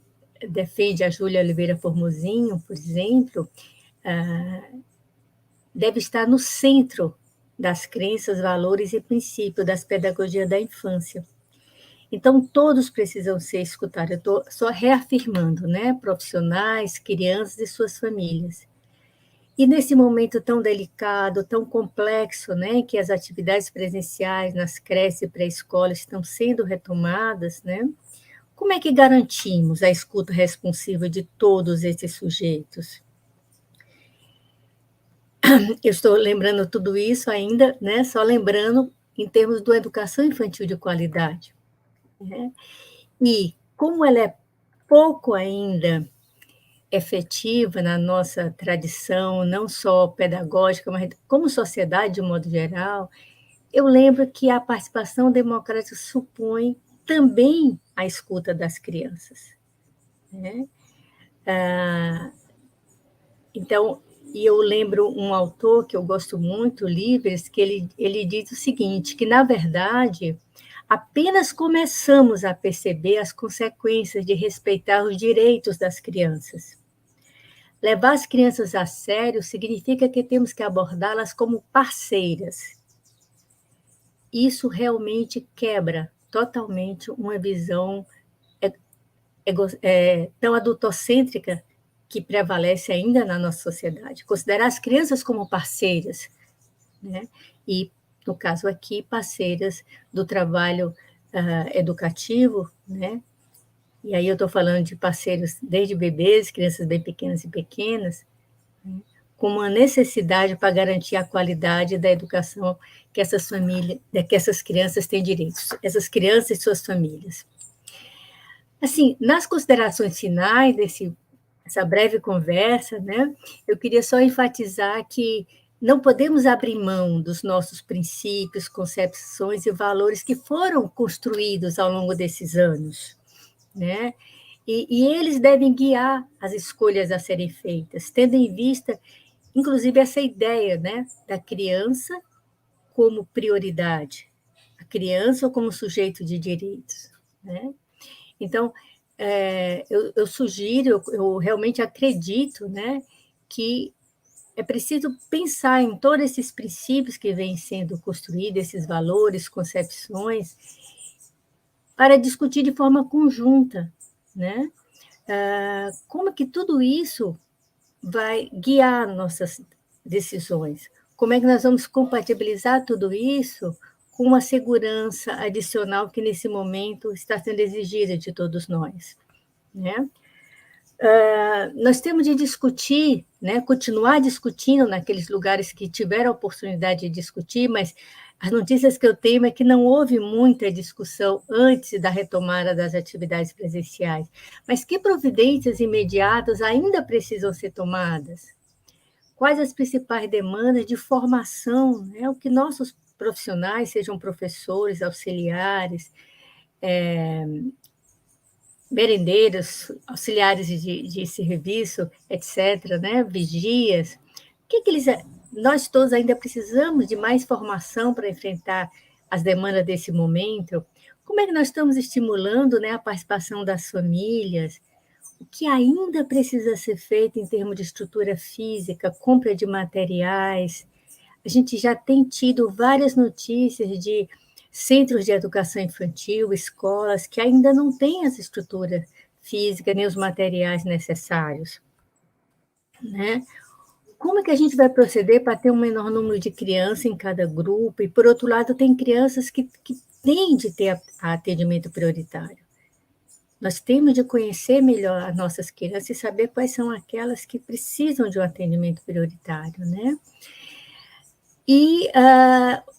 Speaker 4: defende a Júlia Oliveira Formosinho, por exemplo, deve estar no centro das crenças, valores e princípios das pedagogias da infância. Então, todos precisam ser escutados. Eu estou só reafirmando, né? Profissionais, crianças e suas famílias. E nesse momento tão delicado, tão complexo, né? Que as atividades presenciais nas creches e pré-escola estão sendo retomadas, né? Como é que garantimos a escuta responsiva de todos esses sujeitos? Eu estou lembrando tudo isso ainda, né? Só lembrando em termos da educação infantil de qualidade. Né? E como ela é pouco ainda efetiva na nossa tradição, não só pedagógica, mas como sociedade de modo geral, eu lembro que a participação democrática supõe também a escuta das crianças. Né? Então, e eu lembro um autor que eu gosto muito, Livres, que ele diz o seguinte, que, na verdade, apenas começamos a perceber as consequências de respeitar os direitos das crianças. Levar as crianças a sério significa que temos que abordá-las como parceiras. Isso realmente quebra totalmente uma visão tão adultocêntrica que prevalece ainda na nossa sociedade. Considerar as crianças como parceiras, né? E, no caso aqui, parceiras do trabalho educativo, né? e aí eu estou falando de parceiros desde bebês, crianças bem pequenas, com uma necessidade para garantir a qualidade da educação que essas famílias, que essas crianças têm direitos, essas crianças e suas famílias. Assim, nas considerações finais dessa breve conversa, né, eu queria só enfatizar que não podemos abrir mão dos nossos princípios, concepções e valores que foram construídos ao longo desses anos, né? E eles devem guiar as escolhas a serem feitas, tendo em vista, inclusive, essa ideia, né, da criança como prioridade, a criança como sujeito de direitos, né? Então, eu sugiro, eu realmente acredito, né, que é preciso pensar em todos esses princípios que vêm sendo construídos, esses valores, concepções, para discutir de forma conjunta, né? Como que tudo isso vai guiar nossas decisões? Como é que nós vamos compatibilizar tudo isso com uma segurança adicional que, nesse momento, está sendo exigida de todos nós, né? Nós temos de discutir, né, continuar discutindo naqueles lugares que tiveram a oportunidade de discutir, mas as notícias que eu tenho é que não houve muita discussão antes da retomada das atividades presenciais. Mas que providências imediatas ainda precisam ser tomadas? Quais as principais demandas de formação, né? O que nossos profissionais, sejam professores, auxiliares, merendeiros, auxiliares de serviço, etc., né? Vigias, nós todos ainda precisamos de mais formação para enfrentar as demandas desse momento? Como é que nós estamos estimulando, né, a participação das famílias? O que ainda precisa ser feito em termos de estrutura física, compra de materiais? A gente já tem tido várias notícias de centros de educação infantil, escolas, que ainda não têm as estruturas físicas nem os materiais necessários, né? Como é que a gente vai proceder para ter um menor número de crianças em cada grupo? E, por outro lado, tem crianças que têm de ter atendimento prioritário. Nós temos de conhecer melhor as nossas crianças e saber quais são aquelas que precisam de um atendimento prioritário, né? E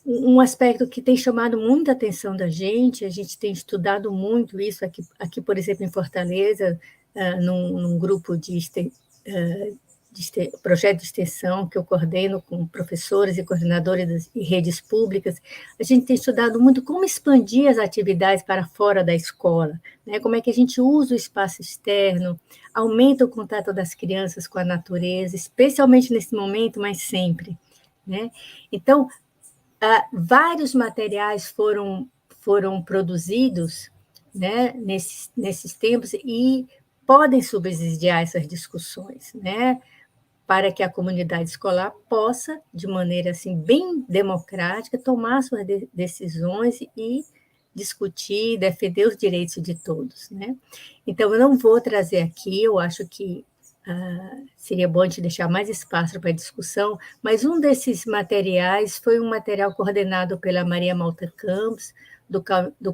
Speaker 4: um aspecto que tem chamado muita atenção da gente, a gente tem estudado muito isso aqui por exemplo, em Fortaleza, num grupo de projeto de extensão que eu coordeno com professores e coordenadores e redes públicas, a gente tem estudado muito como expandir as atividades para fora da escola, né? Como é que a gente usa o espaço externo, aumenta o contato das crianças com a natureza, especialmente nesse momento, mas sempre, né? Então, vários materiais foram produzidos, né, nesses tempos e podem subsidiar essas discussões, né, para que a comunidade escolar possa, de maneira assim bem democrática, tomar suas decisões e discutir, defender os direitos de todos, né? Então, eu não vou trazer aqui, eu acho que seria bom te deixar mais espaço para discussão, mas um desses materiais foi um material coordenado pela Maria Malta Campos, do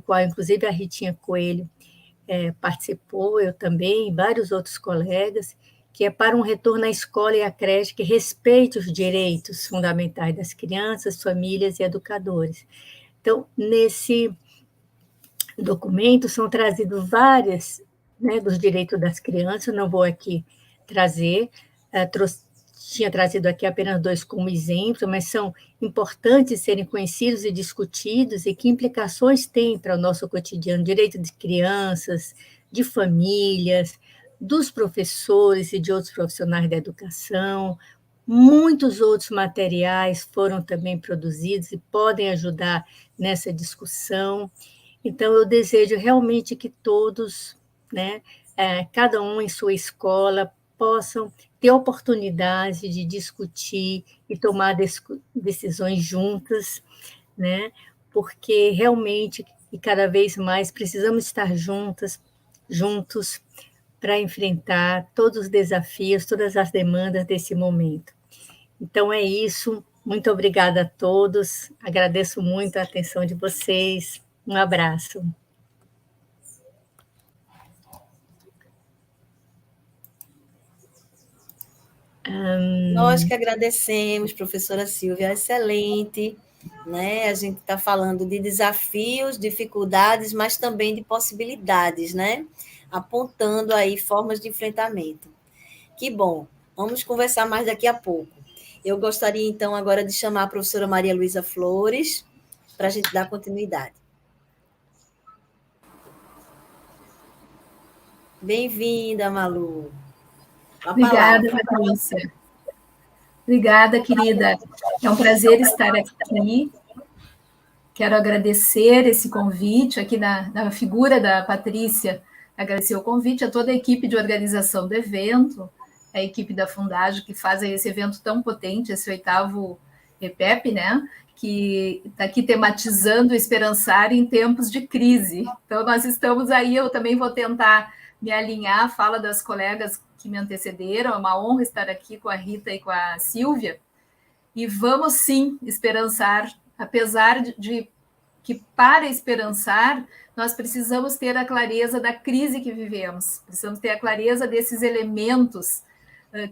Speaker 4: qual, inclusive, a Ritinha Coelho participou, eu também, e vários outros colegas, que é para um retorno à escola e à creche que respeite os direitos fundamentais das crianças, famílias e educadores. Então, nesse documento são trazidos várias, né, dos direitos das crianças, não vou aqui trazer, tinha trazido aqui apenas 2 como exemplo, mas são importantes serem conhecidos e discutidos, e que implicações têm para o nosso cotidiano, direito de crianças, de famílias, dos professores e de outros profissionais da educação. Muitos outros materiais foram também produzidos e podem ajudar nessa discussão. Então, eu desejo realmente que todos, né, cada um em sua escola, possam ter oportunidade de discutir e tomar decisões juntas, né? Porque realmente, e cada vez mais, precisamos estar juntos para enfrentar todos os desafios, todas as demandas desse momento. Então, é isso. Muito obrigada a todos. Agradeço muito a atenção de vocês. Um abraço.
Speaker 2: Nós que agradecemos, professora Silvia, excelente, né? A gente está falando de desafios, dificuldades, mas também de possibilidades, né? Apontando aí formas de enfrentamento. Que bom, vamos conversar mais daqui a pouco. Eu gostaria, então, agora de chamar a professora Maria Luísa Flores para a gente dar continuidade. Bem-vinda, Malu.
Speaker 5: Obrigada, Patrícia. Obrigada, querida. É um prazer estar aqui. Quero agradecer esse convite aqui na figura da Patrícia, agradecer o convite a toda a equipe de organização do evento, a equipe da Fundagem, que faz esse evento tão potente, esse 8º EPEP, né? Que está aqui tematizando esperançar em tempos de crise. Então, nós estamos aí, eu também vou tentar me alinhar à fala das colegas que me antecederam, é uma honra estar aqui com a Rita e com a Silvia, e vamos sim esperançar, apesar de que para esperançar, nós precisamos ter a clareza da crise que vivemos, precisamos ter a clareza desses elementos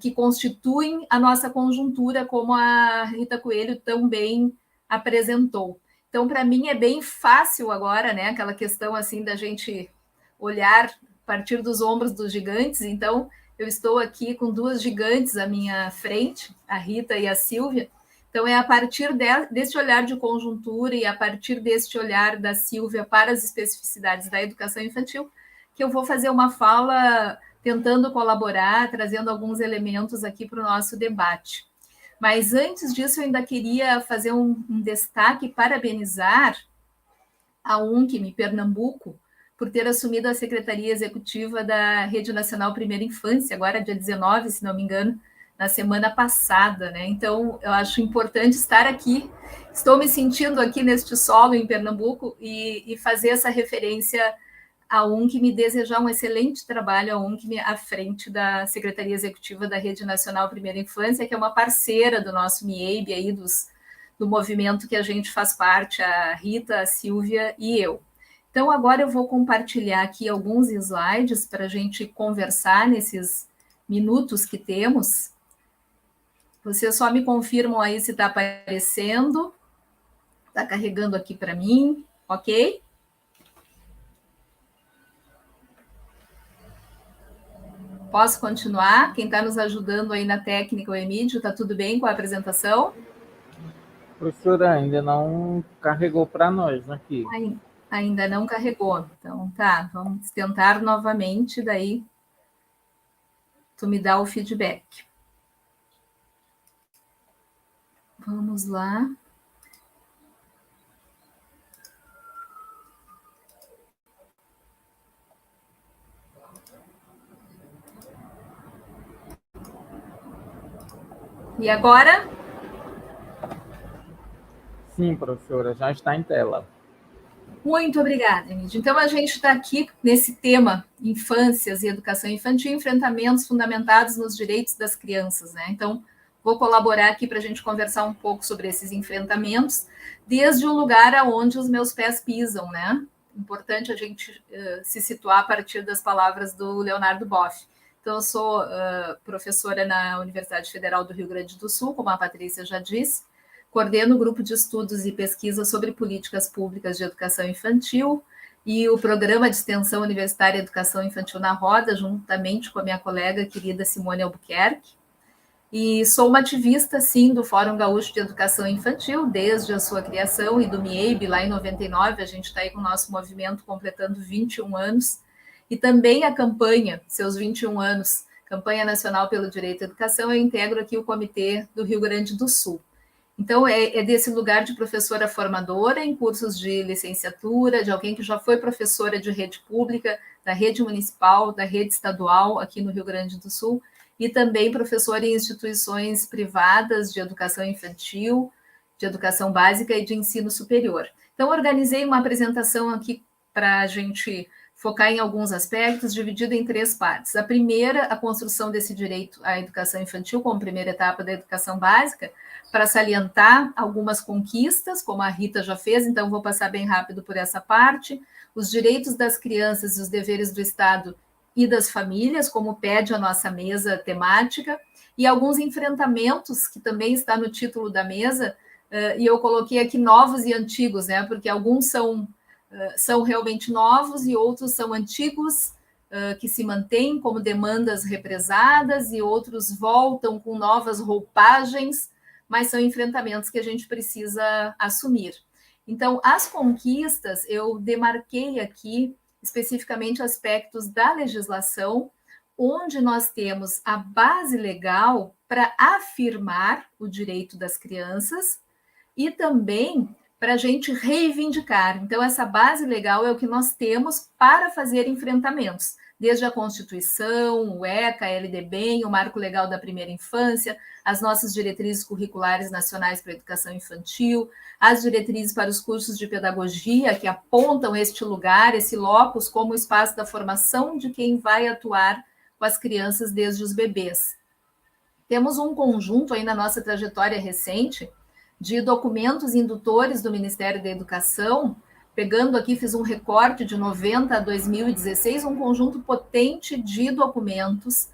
Speaker 5: que constituem a nossa conjuntura, como a Rita Coelho tão bem apresentou. Então, para mim, é bem fácil agora, né, aquela questão assim da gente olhar a partir dos ombros dos gigantes. Então, eu estou aqui com 2 gigantes à minha frente, a Rita e a Silvia. Então, é a partir deste olhar de conjuntura e a partir deste olhar da Silvia para as especificidades da educação infantil que eu vou fazer uma fala tentando colaborar, trazendo alguns elementos aqui para o nosso debate. Mas antes disso, eu ainda queria fazer um destaque, parabenizar a UNCM Pernambuco por ter assumido a Secretaria Executiva da Rede Nacional Primeira Infância, agora dia 19, se não me engano, na semana passada, né? Então, eu acho importante estar aqui. Estou me sentindo aqui neste solo em Pernambuco e fazer essa referência à UNCM, desejar um excelente trabalho à UNCM à frente da Secretaria Executiva da Rede Nacional Primeira Infância, que é uma parceira do nosso MIEB, aí do movimento que a gente faz parte, a Rita, a Silvia e eu. Então, agora eu vou compartilhar aqui alguns slides para a gente conversar nesses minutos que temos. Vocês só me confirmam aí se está aparecendo. Está carregando aqui para mim, ok? Posso continuar? Quem está nos ajudando aí na técnica, o Emílio, está tudo bem com a apresentação?
Speaker 1: Professora, ainda não carregou para nós aqui.
Speaker 5: Ainda não carregou. Então, tá, vamos tentar novamente, daí tu me dá o feedback. Vamos lá. E agora?
Speaker 1: Sim, professora, já está em tela.
Speaker 5: Muito obrigada, Emílio. Então, a gente está aqui nesse tema, infâncias e educação infantil, enfrentamentos fundamentados nos direitos das crianças, né? Então, vou colaborar aqui para a gente conversar um pouco sobre esses enfrentamentos, desde o lugar aonde os meus pés pisam, né? Importante a gente se situar a partir das palavras do Leonardo Boff. Então, eu sou professora na Universidade Federal do Rio Grande do Sul, como a Patrícia já disse, coordeno o grupo de estudos e pesquisa sobre políticas públicas de educação infantil e o programa de extensão universitária Educação Infantil na Roda, juntamente com a minha colega querida Simone Albuquerque. E sou uma ativista, sim, do Fórum Gaúcho de Educação Infantil, desde a sua criação, e do MIEB, lá em 99, a gente está aí com o nosso movimento completando 21 anos, e também a campanha, seus 21 anos, Campanha Nacional pelo Direito à Educação, eu integro aqui o Comitê do Rio Grande do Sul. Então, é desse lugar de professora formadora em cursos de licenciatura, de alguém que já foi professora de rede pública, da rede municipal, da rede estadual aqui no Rio Grande do Sul, e também professora em instituições privadas de educação infantil, de educação básica e de ensino superior. Então, organizei uma apresentação aqui para a gente focar em alguns aspectos, dividido em 3 partes. A primeira, a construção desse direito à educação infantil como primeira etapa da educação básica, para salientar algumas conquistas, como a Rita já fez, então vou passar bem rápido por essa parte, os direitos das crianças e os deveres do Estado e das famílias, como pede a nossa mesa temática, e alguns enfrentamentos, que também está no título da mesa, e eu coloquei aqui novos e antigos, né? Porque alguns são realmente novos e outros são antigos, que se mantêm como demandas represadas, e outros voltam com novas roupagens, mas são enfrentamentos que a gente precisa assumir. Então, as conquistas, eu demarquei aqui especificamente aspectos da legislação, onde nós temos a base legal para afirmar o direito das crianças e também para a gente reivindicar. Então, essa base legal é o que nós temos para fazer enfrentamentos, desde a Constituição, o ECA, a LDB, o Marco Legal da Primeira Infância, as nossas diretrizes curriculares nacionais para a educação infantil, as diretrizes para os cursos de pedagogia, que apontam este lugar, esse locus, como espaço da formação de quem vai atuar com as crianças desde os bebês. Temos um conjunto aí na nossa trajetória recente de documentos indutores do Ministério da Educação, pegando aqui, fiz um recorte de 90 a 2016, um conjunto potente de documentos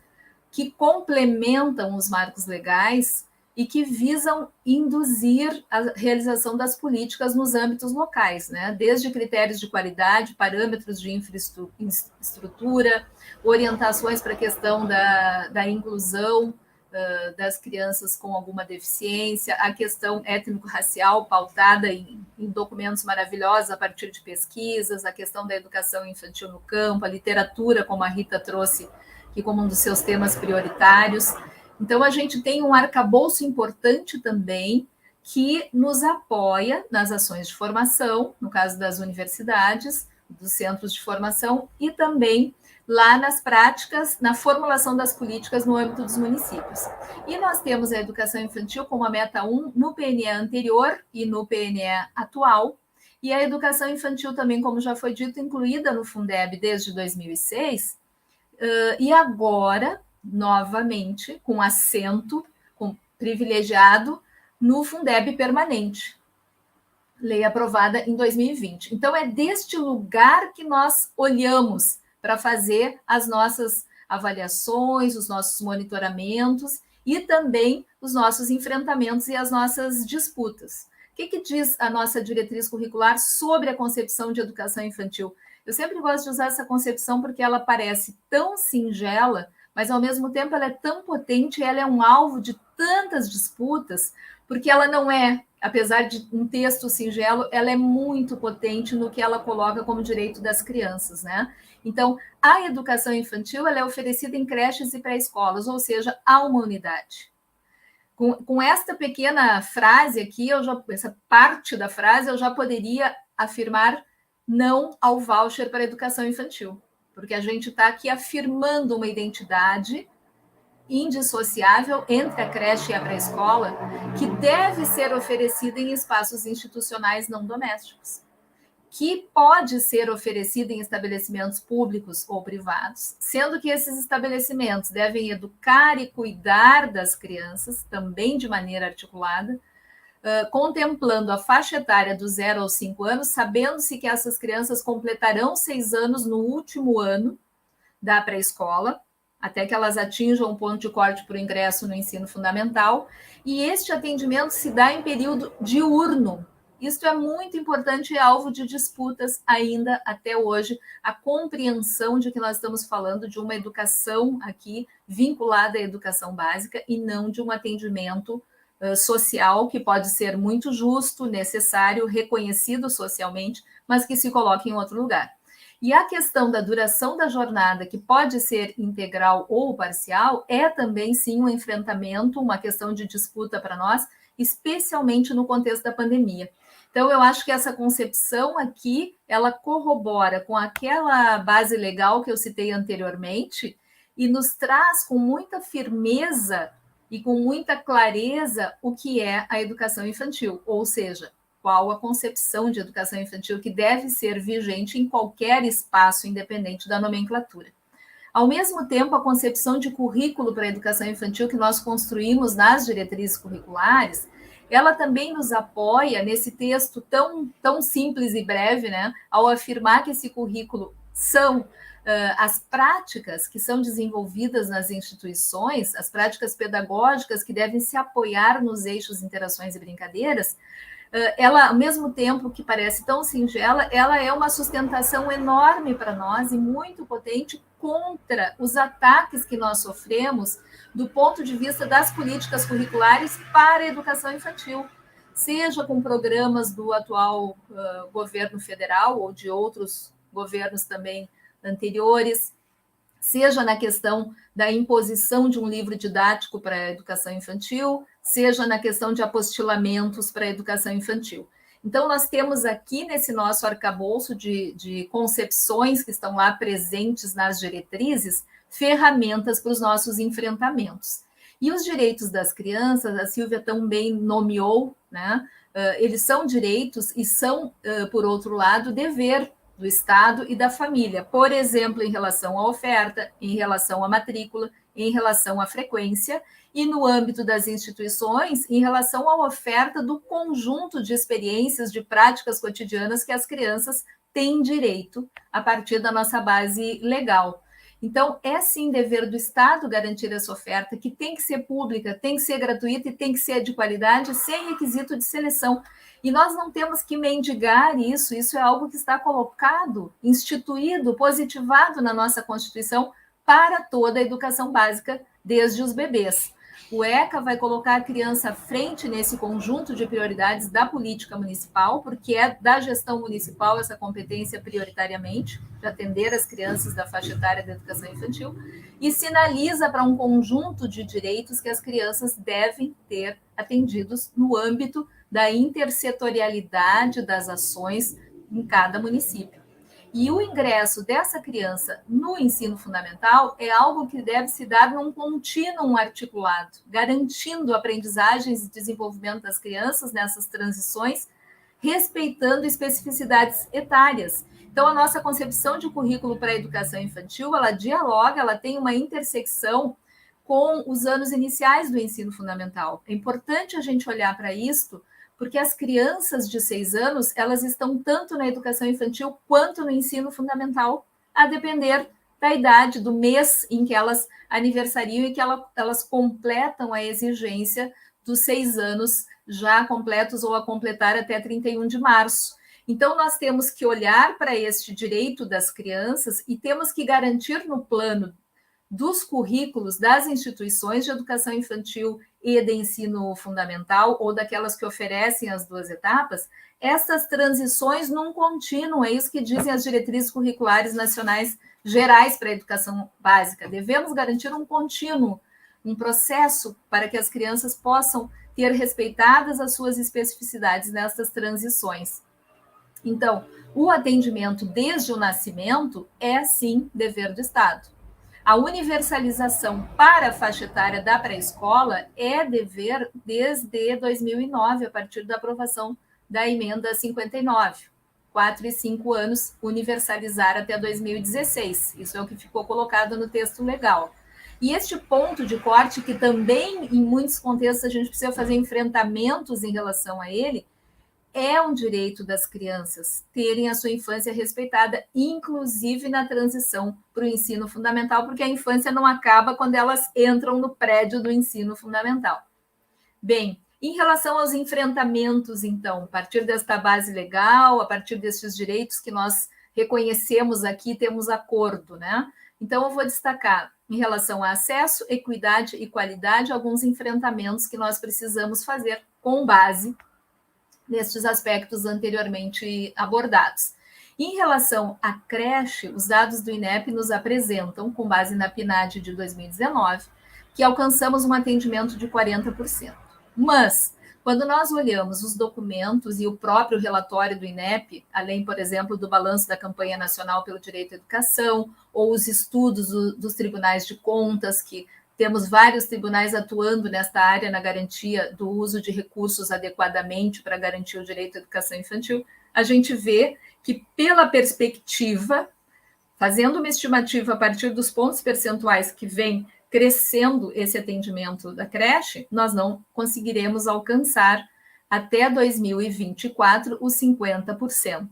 Speaker 5: que complementam os marcos legais e que visam induzir a realização das políticas nos âmbitos locais, né? Desde critérios de qualidade, parâmetros de infraestrutura, orientações para a questão da inclusão das crianças com alguma deficiência, a questão étnico-racial pautada em documentos maravilhosos a partir de pesquisas, a questão da educação infantil no campo, a literatura, como a Rita trouxe aqui como um dos seus temas prioritários. Então, a gente tem um arcabouço importante também que nos apoia nas ações de formação, no caso das universidades, dos centros de formação, e também lá nas práticas, na formulação das políticas no âmbito dos municípios. E nós temos a educação infantil como a meta 1 no PNE anterior e no PNE atual, e a educação infantil também, como já foi dito, incluída no Fundeb desde 2006, e agora, novamente, com assento privilegiado no Fundeb permanente, lei aprovada em 2020. Então, é deste lugar que nós olhamos para fazer as nossas avaliações, os nossos monitoramentos e também os nossos enfrentamentos e as nossas disputas. O que diz a nossa diretriz curricular sobre a concepção de educação infantil? Eu sempre gosto de usar essa concepção porque ela parece tão singela, mas ao mesmo tempo ela é tão potente, ela é um alvo de tantas disputas, porque ela não é, apesar de um texto singelo, ela é muito potente no que ela coloca como direito das crianças, né? Então, a educação infantil ela é oferecida em creches e pré-escolas, ou seja, há uma unidade. Com esta pequena frase aqui, essa parte da frase, eu já poderia afirmar não ao voucher para a educação infantil, porque a gente está aqui afirmando uma identidade indissociável entre a creche e a pré-escola, que deve ser oferecida em espaços institucionais não domésticos, que pode ser oferecida em estabelecimentos públicos ou privados, sendo que esses estabelecimentos devem educar e cuidar das crianças, também de maneira articulada, contemplando a faixa etária do 0 aos 5 anos, sabendo-se que essas crianças completarão 6 anos no último ano da pré-escola, até que elas atinjam um ponto de corte para o ingresso no ensino fundamental, e este atendimento se dá em período diurno. Isto é muito importante e alvo de disputas ainda até hoje, a compreensão de que nós estamos falando de uma educação aqui vinculada à educação básica e não de um atendimento social que pode ser muito justo, necessário, reconhecido socialmente, mas que se coloca em outro lugar. E a questão da duração da jornada, que pode ser integral ou parcial, é também, sim, um enfrentamento, uma questão de disputa para nós, especialmente no contexto da pandemia. Então, eu acho que essa concepção aqui, ela corrobora com aquela base legal que eu citei anteriormente e nos traz com muita firmeza e com muita clareza o que é a educação infantil, ou seja, qual a concepção de educação infantil que deve ser vigente em qualquer espaço, independente da nomenclatura. Ao mesmo tempo, a concepção de currículo para a educação infantil que nós construímos nas diretrizes curriculares, ela também nos apoia nesse texto tão simples e breve, né, ao afirmar que esse currículo são as práticas que são desenvolvidas nas instituições, as práticas pedagógicas que devem se apoiar nos eixos interações e brincadeiras, ela, ao mesmo tempo que parece tão singela, ela é uma sustentação enorme para nós e muito potente contra os ataques que nós sofremos do ponto de vista das políticas curriculares para a educação infantil, seja com programas do atual governo federal ou de outros governos também anteriores, seja na questão da imposição de um livro didático para a educação infantil, seja na questão de apostilamentos para a educação infantil. Então, nós temos aqui nesse nosso arcabouço de concepções que estão lá presentes nas diretrizes, ferramentas para os nossos enfrentamentos. E os direitos das crianças, a Silvia também nomeou, né? Eles são direitos e são, por outro lado, dever do Estado e da família, por exemplo, em relação à oferta, em relação à matrícula, em relação à frequência, e no âmbito das instituições, em relação à oferta do conjunto de experiências, de práticas cotidianas que as crianças têm direito a partir da nossa base legal. Então, é sim dever do Estado garantir essa oferta, que tem que ser pública, tem que ser gratuita e tem que ser de qualidade, sem requisito de seleção. E nós não temos que mendigar isso, isso é algo que está colocado, instituído, positivado na nossa Constituição para toda a educação básica, desde os bebês. O ECA vai colocar a criança à frente nesse conjunto de prioridades da política municipal, porque é da gestão municipal essa competência prioritariamente, de atender as crianças da faixa etária da educação infantil, e sinaliza para um conjunto de direitos que as crianças devem ter atendidos no âmbito da intersetorialidade das ações em cada município. E o ingresso dessa criança no ensino fundamental é algo que deve se dar num contínuo articulado, garantindo aprendizagens e desenvolvimento das crianças nessas transições, respeitando especificidades etárias. Então, a nossa concepção de currículo para a educação infantil, ela dialoga, ela tem uma intersecção com os anos iniciais do ensino fundamental. É importante a gente olhar para isto, porque as crianças de 6 anos, elas estão tanto na educação infantil quanto no ensino fundamental, a depender da idade, do mês em que elas aniversariam e que elas completam a exigência dos 6 anos já completos ou a completar até 31 de março. Então, nós temos que olhar para este direito das crianças e temos que garantir no plano dos currículos das instituições de educação infantil e de ensino fundamental, ou daquelas que oferecem as duas etapas, essas transições num contínuo, é isso que dizem as diretrizes curriculares nacionais gerais para a educação básica. Devemos garantir um contínuo, um processo para que as crianças possam ter respeitadas as suas especificidades nessas transições. Então, o atendimento desde o nascimento é, sim, dever do Estado. A universalização para a faixa etária da pré-escola é dever desde 2009, a partir da aprovação da emenda 59. 4 e 5 anos, universalizar até 2016. Isso é o que ficou colocado no texto legal. E este ponto de corte, que também, em muitos contextos, a gente precisa fazer enfrentamentos em relação a ele, é um direito das crianças terem a sua infância respeitada, inclusive na transição para o ensino fundamental, porque a infância não acaba quando elas entram no prédio do ensino fundamental. Bem, em relação aos enfrentamentos, então, a partir desta base legal, a partir desses direitos que nós reconhecemos aqui, temos acordo, né? Então, eu vou destacar, em relação a acesso, equidade e qualidade, alguns enfrentamentos que nós precisamos fazer com base nestes aspectos anteriormente abordados. Em relação à creche, os dados do INEP nos apresentam, com base na PNAD de 2019, que alcançamos um atendimento de 40%. Mas, quando nós olhamos os documentos e o próprio relatório do INEP, além, por exemplo, do balanço da Campanha Nacional pelo Direito à Educação, ou os estudos dos tribunais de contas, que temos vários tribunais atuando nesta área na garantia do uso de recursos adequadamente para garantir o direito à educação infantil, a gente vê que, pela perspectiva, fazendo uma estimativa a partir dos pontos percentuais que vem crescendo esse atendimento da creche, nós não conseguiremos alcançar até 2024 os 50%.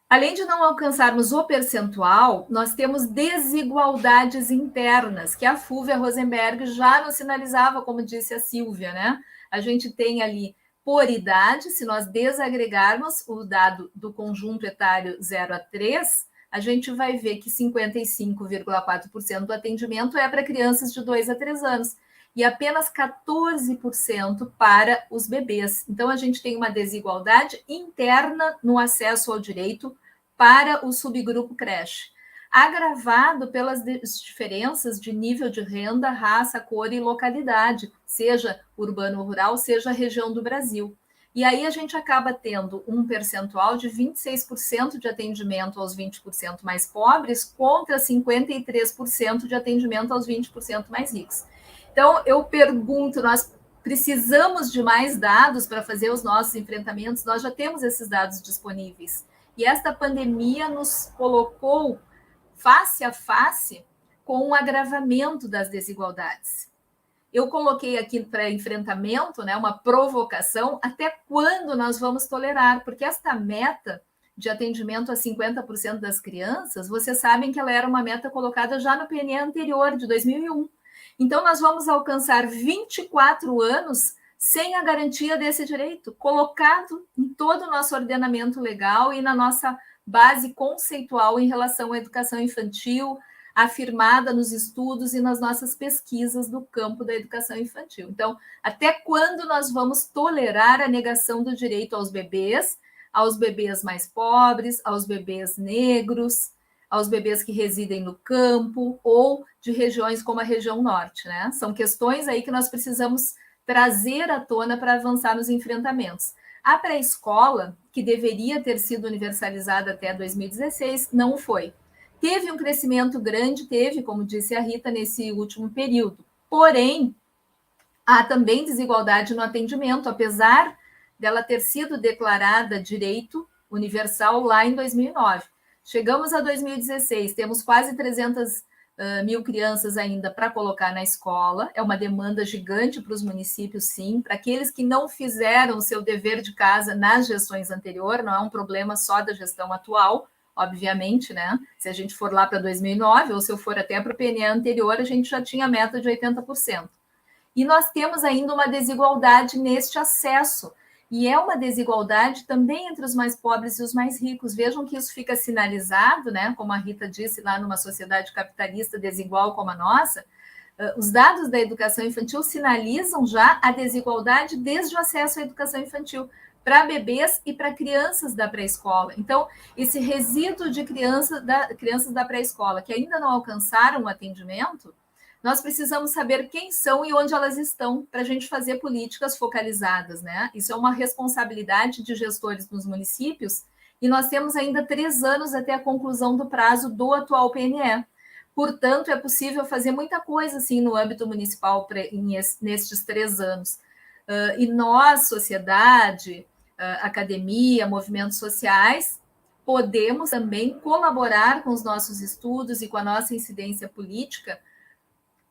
Speaker 5: Além de não alcançarmos o percentual, nós temos desigualdades internas, que a Fulvia Rosenberg já nos sinalizava, como disse a Silvia, né? A gente tem ali, por idade, se nós desagregarmos o dado do conjunto etário 0 a 3, a gente vai ver que 55,4% do atendimento é para crianças de 2 a 3 anos e apenas 14% para os bebês. Então, a gente tem uma desigualdade interna no acesso ao direito para o subgrupo creche, agravado pelas diferenças de nível de renda, raça, cor e localidade, seja urbano ou rural, seja região do Brasil. E aí a gente acaba tendo um percentual de 26% de atendimento aos 20% mais pobres contra 53% de atendimento aos 20% mais ricos. Então, eu pergunto, nós precisamos de mais dados para fazer os nossos enfrentamentos? Nós já temos esses dados disponíveis. E esta pandemia nos colocou face a face com um agravamento das desigualdades. Eu coloquei aqui para enfrentamento, né, uma provocação, até quando nós vamos tolerar? Porque esta meta de atendimento a 50% das crianças, vocês sabem que ela era uma meta colocada já no PNE anterior, de 2001. Então, nós vamos alcançar 24 anos sem a garantia desse direito, colocado em todo o nosso ordenamento legal e na nossa base conceitual em relação à educação infantil, afirmada nos estudos e nas nossas pesquisas do campo da educação infantil. Então, até quando nós vamos tolerar a negação do direito aos bebês mais pobres, aos bebês negros, aos bebês que residem no campo ou de regiões como a região norte, né? São questões aí que nós precisamos trazer à tona para avançar nos enfrentamentos. A pré-escola, que deveria ter sido universalizada até 2016, não foi. Teve um crescimento grande, como disse a Rita, nesse último período. Porém, há também desigualdade no atendimento, apesar dela ter sido declarada direito universal lá em 2009. Chegamos a 2016, temos quase 300 mil crianças ainda para colocar na escola, é uma demanda gigante para os municípios, sim, para aqueles que não fizeram o seu dever de casa nas gestões anteriores, não é um problema só da gestão atual, obviamente, né? Se a gente for lá para 2009, ou se eu for até para o PNE anterior, a gente já tinha meta de 80%. E nós temos ainda uma desigualdade neste acesso, e é uma desigualdade também entre os mais pobres e os mais ricos. Vejam que isso fica sinalizado, né? Como a Rita disse, lá numa sociedade capitalista desigual como a nossa, os dados da educação infantil sinalizam já a desigualdade desde o acesso à educação infantil para bebês e para crianças da pré-escola. Então, esse resíduo de crianças da pré-escola que ainda não alcançaram o atendimento, nós precisamos saber quem são e onde elas estão para a gente fazer políticas focalizadas, né? Isso é uma responsabilidade de gestores nos municípios e nós temos ainda 3 anos até a conclusão do prazo do atual PNE. Portanto, é possível fazer muita coisa assim no âmbito municipal nestes 3 anos. E nós, sociedade, academia, movimentos sociais, podemos também colaborar com os nossos estudos e com a nossa incidência política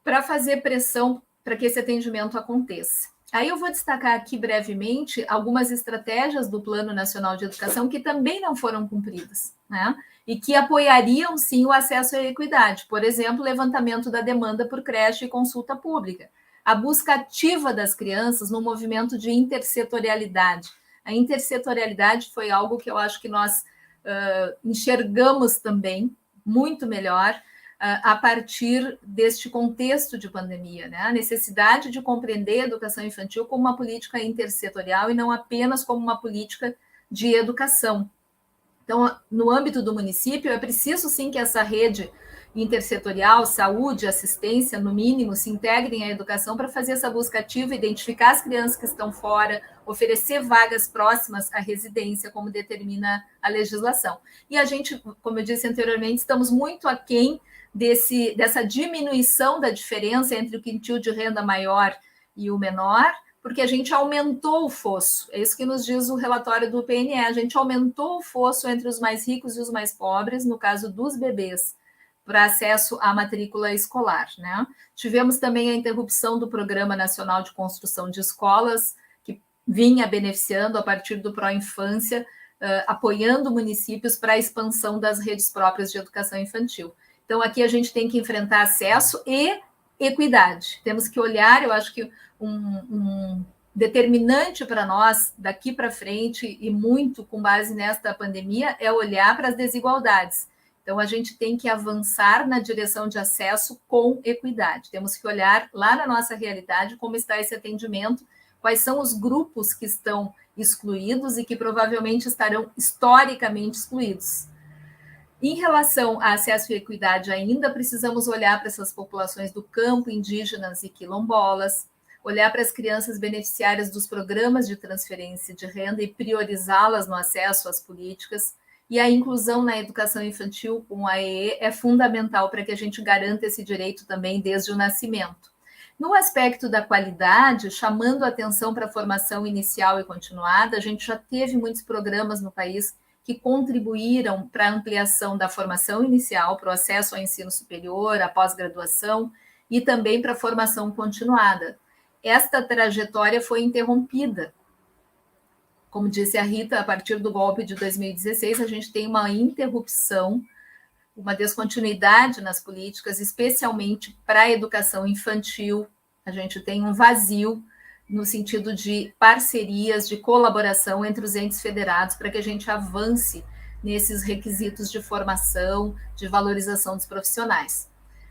Speaker 5: para fazer pressão para que esse atendimento aconteça. Aí eu vou destacar aqui brevemente algumas estratégias do Plano Nacional de Educação que também não foram cumpridas, né? E que apoiariam, sim, o acesso à equidade. Por exemplo, levantamento da demanda por creche e consulta pública. A busca ativa das crianças no movimento de intersetorialidade. A intersetorialidade foi algo que eu acho que nós enxergamos também muito melhor a partir deste contexto de pandemia, né? A necessidade de compreender a educação infantil como uma política intersetorial e não apenas como uma política de educação. Então, no âmbito do município, é preciso, sim, que essa rede intersetorial, saúde, assistência, no mínimo, se integrem à educação para fazer essa busca ativa, identificar as crianças que estão fora, oferecer vagas próximas à residência, como determina a legislação. E a gente, como eu disse anteriormente, estamos muito aquém dessa diminuição da diferença entre o quintil de renda maior e o menor, porque a gente aumentou o fosso. É isso que nos diz o relatório do PNE. A gente aumentou o fosso entre os mais ricos e os mais pobres, no caso dos bebês, para acesso à matrícula escolar, né? Tivemos também a interrupção do Programa Nacional de Construção de Escolas, que vinha beneficiando, a partir do Pró-Infância, apoiando municípios para a expansão das redes próprias de educação infantil. Então, aqui a gente tem que enfrentar acesso e equidade. Temos que olhar, eu acho que um determinante para nós, daqui para frente, e muito com base nesta pandemia, é olhar para as desigualdades. Então, a gente tem que avançar na direção de acesso com equidade. Temos que olhar lá na nossa realidade como está esse atendimento, quais são os grupos que estão excluídos e que provavelmente estarão historicamente excluídos. Em relação a acesso e equidade ainda, precisamos olhar para essas populações do campo, indígenas e quilombolas, olhar para as crianças beneficiárias dos programas de transferência de renda e priorizá-las no acesso às políticas. E a inclusão na educação infantil com a EE é fundamental para que a gente garanta esse direito também desde o nascimento. No aspecto da qualidade, chamando a atenção para a formação inicial e continuada, a gente já teve muitos programas no país que contribuíram para a ampliação da formação inicial, para o acesso ao ensino superior, à pós-graduação e também para a formação continuada. Esta trajetória foi interrompida. Como disse a Rita, a partir do golpe de 2016, a gente tem uma interrupção, uma descontinuidade nas políticas, especialmente para a educação infantil. A gente tem um vazio no sentido de parcerias, de colaboração entre os entes federados para que a gente avance nesses requisitos de formação, de valorização dos profissionais.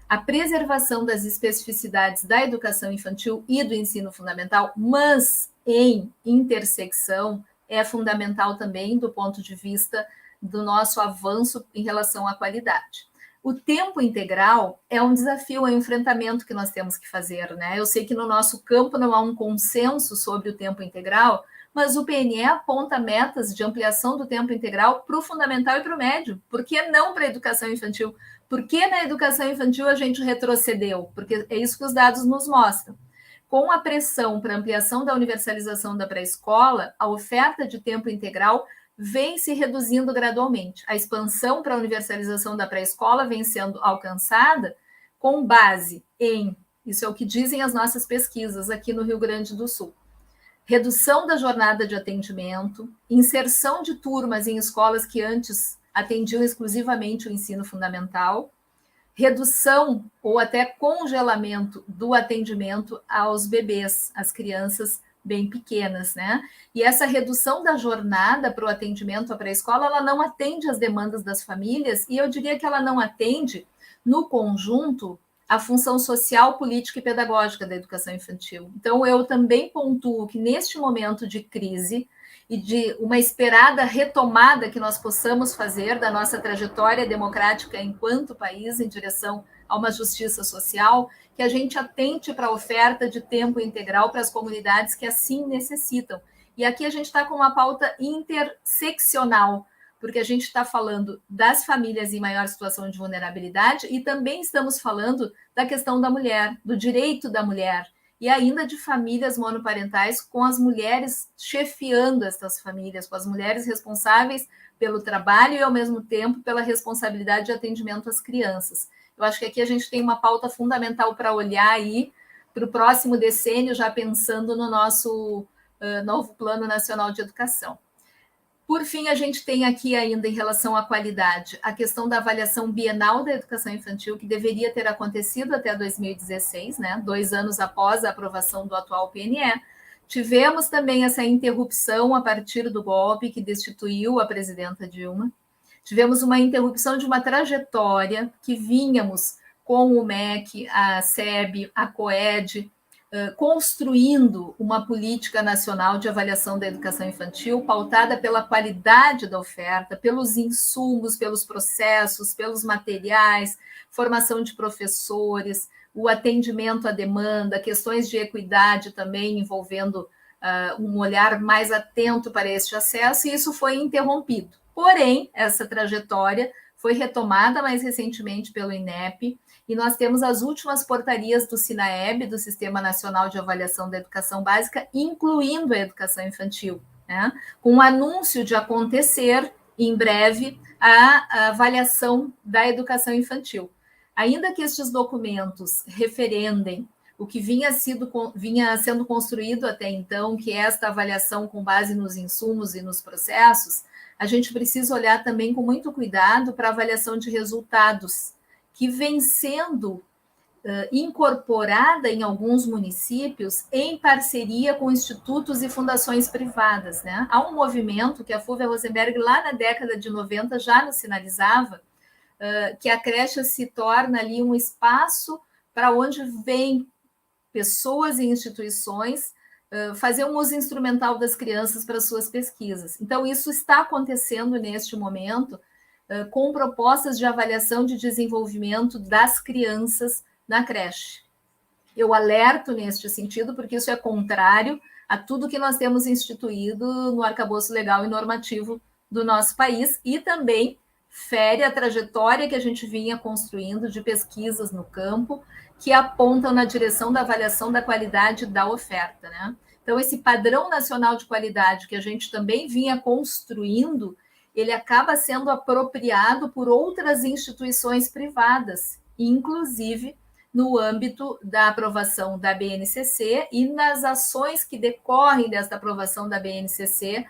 Speaker 5: A preservação das especificidades da educação infantil e do ensino fundamental, mas em intersecção, é fundamental também do ponto de vista do nosso avanço em relação à qualidade. O tempo integral é um desafio, é um enfrentamento que nós temos que fazer, né? Eu sei que no nosso campo não há um consenso sobre o tempo integral, mas o PNE aponta metas de ampliação do tempo integral para o fundamental e para o médio. Por que não para a educação infantil? Por que na educação infantil a gente retrocedeu? Porque é isso que os dados nos mostram. Com a pressão para ampliação da universalização da pré-escola, a oferta de tempo integral vem se reduzindo gradualmente. A expansão para a universalização da pré-escola vem sendo alcançada com base em, isso é o que dizem as nossas pesquisas aqui no Rio Grande do Sul, redução da jornada de atendimento, inserção de turmas em escolas que antes atendiam exclusivamente o ensino fundamental, redução ou até congelamento do atendimento aos bebês, às crianças bem pequenas, né? E essa redução da jornada para o atendimento à pré-escola, ela não atende às demandas das famílias, e eu diria que ela não atende, no conjunto, a função social, política e pedagógica da educação infantil. Então, eu também pontuo que, neste momento de crise e de uma esperada retomada que nós possamos fazer da nossa trajetória democrática enquanto país em direção a uma justiça social, que a gente atente para a oferta de tempo integral para as comunidades que assim necessitam. E aqui a gente está com uma pauta interseccional, porque a gente está falando das famílias em maior situação de vulnerabilidade e também estamos falando da questão da mulher, do direito da mulher, e ainda de famílias monoparentais, com as mulheres chefiando essas famílias, com as mulheres responsáveis pelo trabalho e, ao mesmo tempo, pela responsabilidade de atendimento às crianças. Eu acho que aqui a gente tem uma pauta fundamental para olhar aí para o próximo decênio, já pensando no nosso novo Plano Nacional de Educação. Por fim, a gente tem aqui ainda, em relação à qualidade, a questão da avaliação bienal da educação infantil, que deveria ter acontecido até 2016, né? 2 anos após a aprovação do atual PNE. Tivemos também essa interrupção a partir do golpe que destituiu a presidenta Dilma. Tivemos uma interrupção de uma trajetória que vínhamos com o MEC, a SEB, a COED, construindo uma política nacional de avaliação da educação infantil pautada pela qualidade da oferta, pelos insumos, pelos processos, pelos materiais, formação de professores, o atendimento à demanda, questões de equidade também envolvendo um olhar mais atento para este acesso, e isso foi interrompido. Porém, essa trajetória foi retomada mais recentemente pelo INEP, e nós temos as últimas portarias do SINAEB, do Sistema Nacional de Avaliação da Educação Básica, incluindo a educação infantil, né? Com o anúncio de acontecer, em breve, a avaliação da educação infantil. Ainda que estes documentos referendem o que vinha sendo construído até então, que é esta avaliação com base nos insumos e nos processos, a gente precisa olhar também com muito cuidado para a avaliação de resultados, que vem sendo incorporada em alguns municípios em parceria com institutos e fundações privadas, né? Há um movimento que a Fulvia Rosenberg, lá na década de 90, já nos sinalizava, que a creche se torna ali um espaço para onde vêm pessoas e instituições fazer um uso instrumental das crianças para suas pesquisas. Então, isso está acontecendo neste momento com propostas de avaliação de desenvolvimento das crianças na creche. Eu alerto neste sentido, porque isso é contrário a tudo que nós temos instituído no arcabouço legal e normativo do nosso país e também fere a trajetória que a gente vinha construindo de pesquisas no campo que apontam na direção da avaliação da qualidade da oferta, né? Então, esse padrão nacional de qualidade que a gente também vinha construindo, ele acaba sendo apropriado por outras instituições privadas, inclusive no âmbito da aprovação da BNCC e nas ações que decorrem desta aprovação da BNCC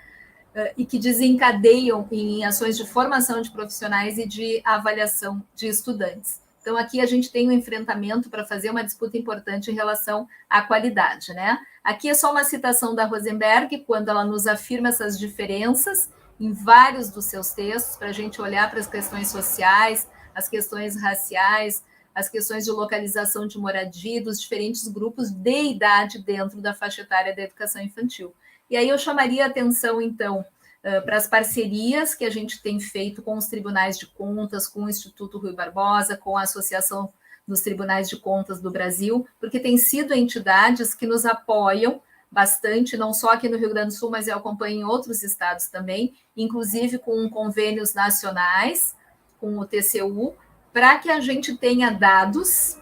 Speaker 5: e que desencadeiam em ações de formação de profissionais e de avaliação de estudantes. Então, aqui a gente tem um enfrentamento para fazer uma disputa importante em relação à qualidade, né? Aqui é só uma citação da Rosenberg, quando ela nos afirma essas diferenças em vários dos seus textos, para a gente olhar para as questões sociais, as questões raciais, as questões de localização de moradia dos diferentes grupos de idade dentro da faixa etária da educação infantil. E aí eu chamaria a atenção, então, para as parcerias que a gente tem feito com os tribunais de contas, com o Instituto Rui Barbosa, com a Associação dos Tribunais de Contas do Brasil, porque têm sido entidades que nos apoiam bastante, não só aqui no Rio Grande do Sul, mas eu acompanho em outros estados também, inclusive com convênios nacionais, com o TCU, para que a gente tenha dados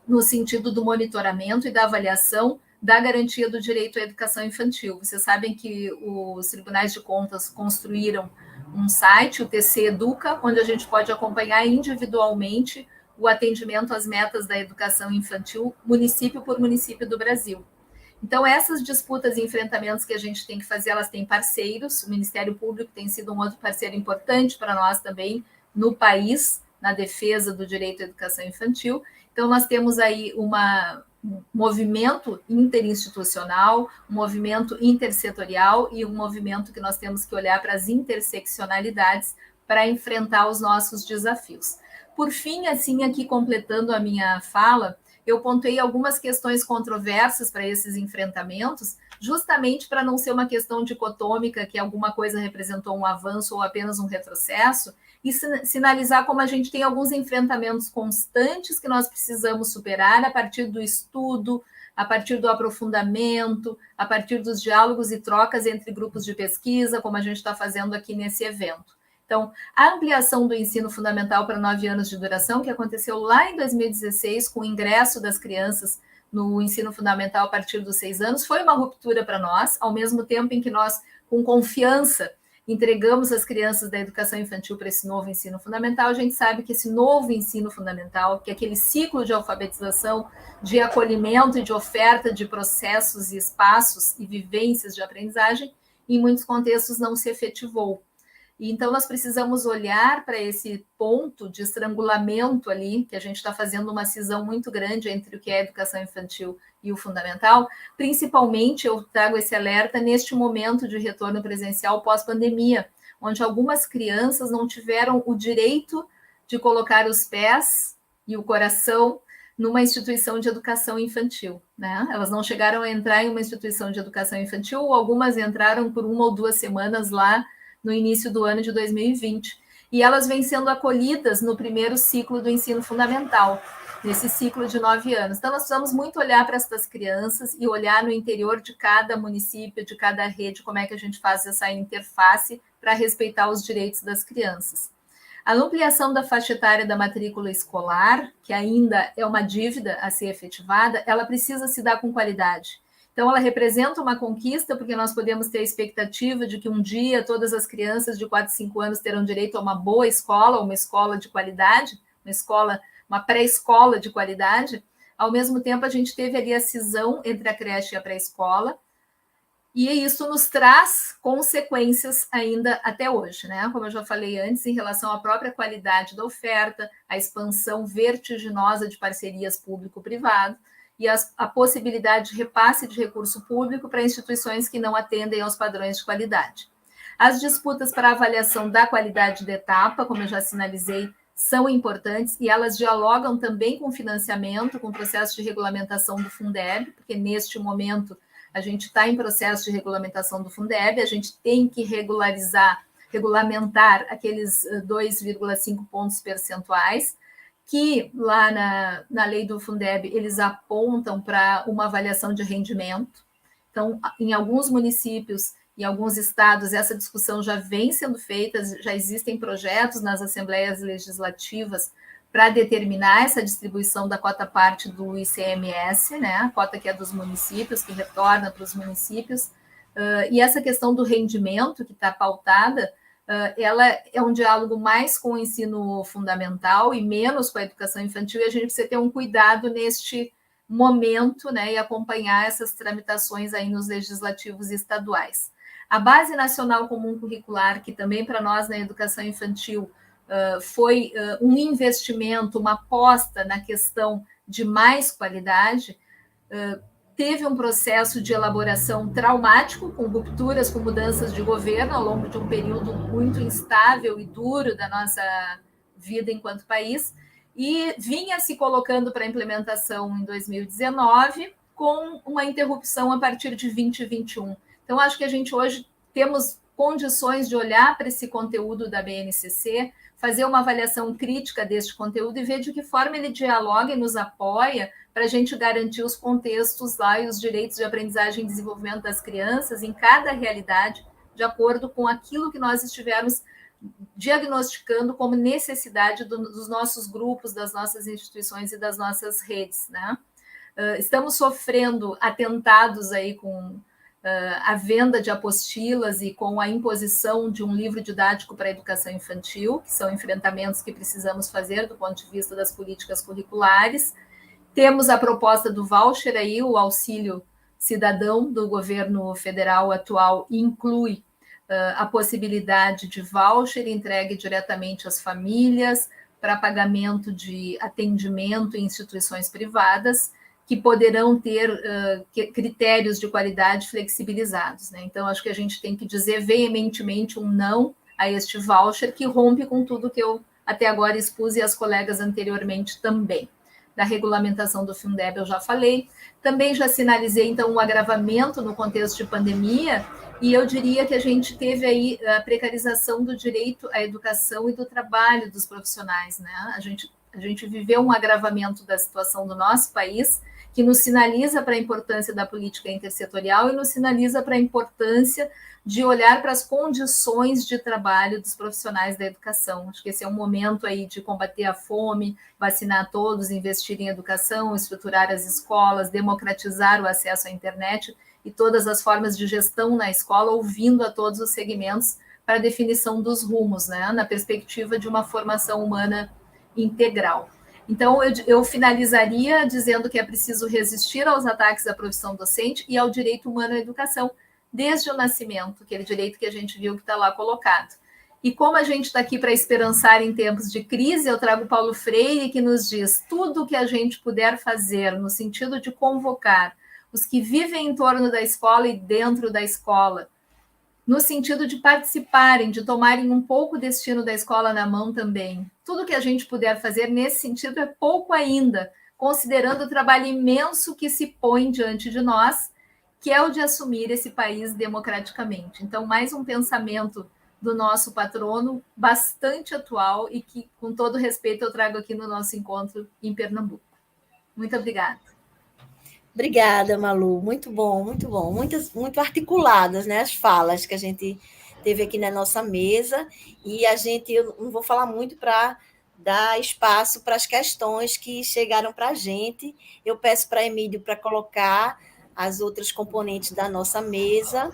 Speaker 5: no sentido do monitoramento e da avaliação da garantia do direito à educação infantil. Vocês sabem que os tribunais de contas construíram um site, o TC Educa, onde a gente pode acompanhar individualmente o atendimento às metas da educação infantil, município por município do Brasil. Então, essas disputas e enfrentamentos que a gente tem que fazer, elas têm parceiros, o Ministério Público tem sido um outro parceiro importante para nós também no país, na defesa do direito à educação infantil. Então, nós temos aí um movimento interinstitucional, um movimento intersetorial e um movimento que nós temos que olhar para as interseccionalidades para enfrentar os nossos desafios. Por fim, assim, aqui completando a minha fala, eu pontuei algumas questões controversas para esses enfrentamentos, justamente para não ser uma questão dicotômica, que alguma coisa representou um avanço ou apenas um retrocesso, e sinalizar como a gente tem alguns enfrentamentos constantes que nós precisamos superar a partir do estudo, a partir do aprofundamento, a partir dos diálogos e trocas entre grupos de pesquisa, como a gente está fazendo aqui nesse evento. Então, a ampliação do ensino fundamental para 9 anos de duração, que aconteceu lá em 2016, com o ingresso das crianças no ensino fundamental a partir dos 6 anos, foi uma ruptura para nós, ao mesmo tempo em que nós, com confiança, entregamos as crianças da educação infantil para esse novo ensino fundamental. A gente sabe que esse novo ensino fundamental, que é aquele ciclo de alfabetização, de acolhimento e de oferta de processos e espaços e vivências de aprendizagem, em muitos contextos não se efetivou. Então, nós precisamos olhar para esse ponto de estrangulamento ali, que a gente está fazendo uma cisão muito grande entre o que é a educação infantil e o fundamental. Principalmente, eu trago esse alerta neste momento de retorno presencial pós-pandemia, onde algumas crianças não tiveram o direito de colocar os pés e o coração numa instituição de educação infantil, né? Elas não chegaram a entrar em uma instituição de educação infantil, ou algumas entraram por 1 ou 2 semanas lá no início do ano de 2020. E elas vêm sendo acolhidas no primeiro ciclo do ensino fundamental, nesse ciclo de 9 anos. Então, nós precisamos muito olhar para essas crianças e olhar no interior de cada município, de cada rede, como é que a gente faz essa interface para respeitar os direitos das crianças. A ampliação da faixa etária da matrícula escolar, que ainda é uma dívida a ser efetivada, ela precisa se dar com qualidade. Então, ela representa uma conquista, porque nós podemos ter a expectativa de que um dia todas as crianças de 4, 5 anos terão direito a uma boa escola, uma escola de qualidade, uma pré-escola de qualidade. Ao mesmo tempo, a gente teve ali a cisão entre a creche e a pré-escola, E isso nos traz consequências ainda até hoje, né? Como eu já falei antes, em relação à própria qualidade da oferta, a expansão vertiginosa de parcerias público-privado e a possibilidade de repasse de recurso público para instituições que não atendem aos padrões de qualidade. As disputas para avaliação da qualidade da etapa, como eu já sinalizei, são importantes e elas dialogam também com o financiamento, com o processo de regulamentação do Fundeb, porque neste momento a gente está em processo de regulamentação do Fundeb, a gente tem que regulamentar aqueles 2,5 pontos percentuais, que lá na lei do Fundeb eles apontam para uma avaliação de rendimento. Então, em alguns municípios, em alguns estados, essa discussão já vem sendo feita, já existem projetos nas assembleias legislativas para determinar essa distribuição da cota parte do ICMS, né? A cota que é dos municípios, que retorna para os municípios. E essa questão do rendimento que está pautada, ela é um diálogo mais com o ensino fundamental e menos com a educação infantil, e a gente precisa ter um cuidado neste momento, né, e acompanhar essas tramitações aí nos legislativos estaduais. A Base Nacional Comum Curricular, que também para nós na educação infantil foi um investimento, uma aposta na questão de mais qualidade, teve um processo de elaboração traumático, com rupturas, com mudanças de governo ao longo de um período muito instável e duro da nossa vida enquanto país, e vinha se colocando para implementação em 2019, com uma interrupção a partir de 2021. Então, acho que a gente hoje temos condições de olhar para esse conteúdo da BNCC, fazer uma avaliação crítica deste conteúdo e ver de que forma ele dialoga e nos apoia para a gente garantir os contextos lá e os direitos de aprendizagem e desenvolvimento das crianças em cada realidade, de acordo com aquilo que nós estivermos diagnosticando como necessidade dos nossos grupos, das nossas instituições e das nossas redes, né? Estamos sofrendo atentados aí com a venda de apostilas e com a imposição de um livro didático para a educação infantil, que são enfrentamentos que precisamos fazer do ponto de vista das políticas curriculares. Temos a proposta do voucher aí, o auxílio cidadão do governo federal atual inclui a possibilidade de voucher entregue diretamente às famílias para pagamento de atendimento em instituições privadas, que poderão ter critérios de qualidade flexibilizados, né? Então, acho que a gente tem que dizer veementemente um não a este voucher, que rompe com tudo que eu até agora expus e as colegas anteriormente também. Da regulamentação do Fundeb eu já falei, também já sinalizei, então, um agravamento no contexto de pandemia, e eu diria que a gente teve aí a precarização do direito à educação e do trabalho dos profissionais, né? A gente viveu um agravamento da situação do nosso país, que nos sinaliza para a importância da política intersetorial e nos sinaliza para a importância de olhar para as condições de trabalho dos profissionais da educação. Acho que esse é um momento aí de combater a fome, vacinar todos, investir em educação, estruturar as escolas, democratizar o acesso à internet e todas as formas de gestão na escola, ouvindo a todos os segmentos para a definição dos rumos, né, na perspectiva de uma formação humana integral. Então, eu finalizaria dizendo que é preciso resistir aos ataques à profissão docente e ao direito humano à educação, desde o nascimento, aquele direito que a gente viu que está lá colocado. E como a gente está aqui para esperançar em tempos de crise, eu trago Paulo Freire, que nos diz: tudo que a gente puder fazer no sentido de convocar os que vivem em torno da escola e dentro da escola, no sentido de participarem, de tomarem um pouco o destino da escola na mão também. Tudo que a gente puder fazer nesse sentido é pouco ainda, considerando o trabalho imenso que se põe diante de nós, que é o de assumir esse país democraticamente. Então, mais um pensamento do nosso patrono, bastante atual e que, com todo respeito, eu trago aqui no nosso encontro em Pernambuco. Muito obrigada.
Speaker 2: Obrigada, Malu. Muito bom, muito bom. Muito articuladas, né, as falas que a gente teve aqui na nossa mesa. E eu não vou falar muito para dar espaço para as questões que chegaram para a gente. Eu peço para Emílio para colocar as outras componentes da nossa mesa.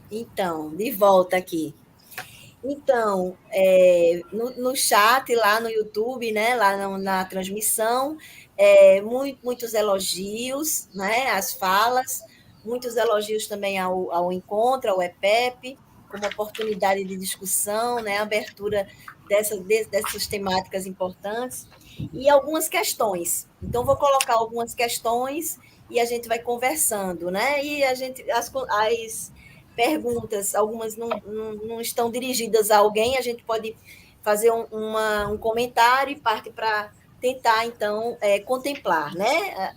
Speaker 2: Então, de volta aqui. Então, no chat, lá no YouTube, né, lá na transmissão, muitos elogios, né, às falas, muitos elogios também ao encontro, ao EPEP, como oportunidade de discussão, né, abertura dessas temáticas importantes, e algumas questões. Então, vou colocar algumas questões e a gente vai conversando, né? E as perguntas, algumas não estão dirigidas a alguém, a gente pode fazer um comentário e parte para tentar, então, contemplar, né?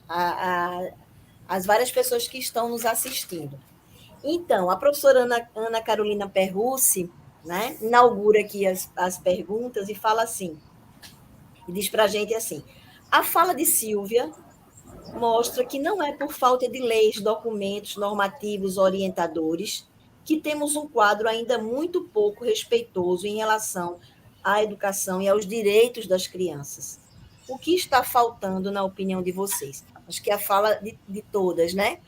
Speaker 2: As várias pessoas que estão nos assistindo. Então, a professora Ana Carolina Perrucci, né, inaugura aqui as perguntas e fala assim, e diz para a gente assim: a fala de Silvia mostra que não é por falta de leis, documentos normativos orientadores que temos um quadro ainda muito pouco respeitoso em relação à educação e aos direitos das crianças. O que está faltando, na opinião de vocês? Acho que é a fala de todas, né?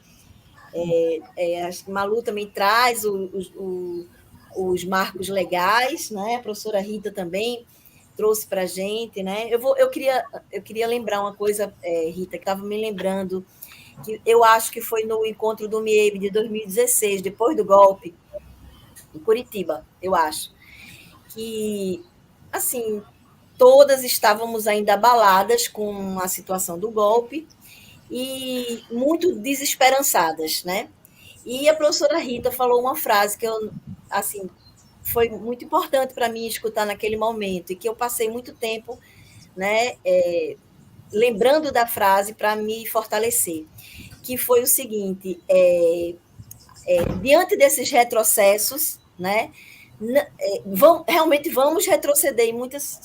Speaker 2: Acho que Malu também traz os marcos legais, né? A professora Rita também trouxe para a gente, né? Eu queria lembrar uma coisa, Rita, que estava me lembrando, que eu acho que foi no encontro do MIEB de 2016, depois do golpe, em Curitiba, eu acho, que, assim, todas estávamos ainda abaladas com a situação do golpe e muito desesperançadas, né? E a professora Rita falou uma frase que eu, assim, foi muito importante para mim escutar naquele momento e que eu passei muito tempo, né, lembrando da frase para me fortalecer, que foi o seguinte: diante desses retrocessos, né, realmente vamos retroceder em muitos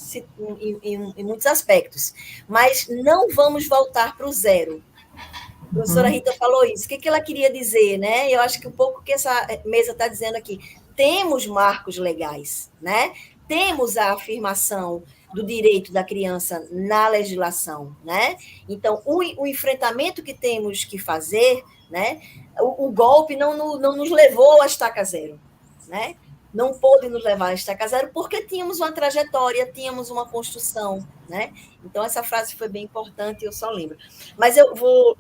Speaker 2: aspectos, mas não vamos voltar para o zero. A professora Rita falou isso. O que ela queria dizer, né? Eu acho que um pouco que essa mesa está dizendo aqui. Temos marcos legais, né? Temos a afirmação do direito da criança na legislação, né? Então, o enfrentamento que temos que fazer, né? O golpe não nos levou a estaca zero, né? Não pôde nos levar a estaca zero porque tínhamos uma trajetória, tínhamos uma construção, né? Então, essa frase foi bem importante, eu só lembro. Mas eu vou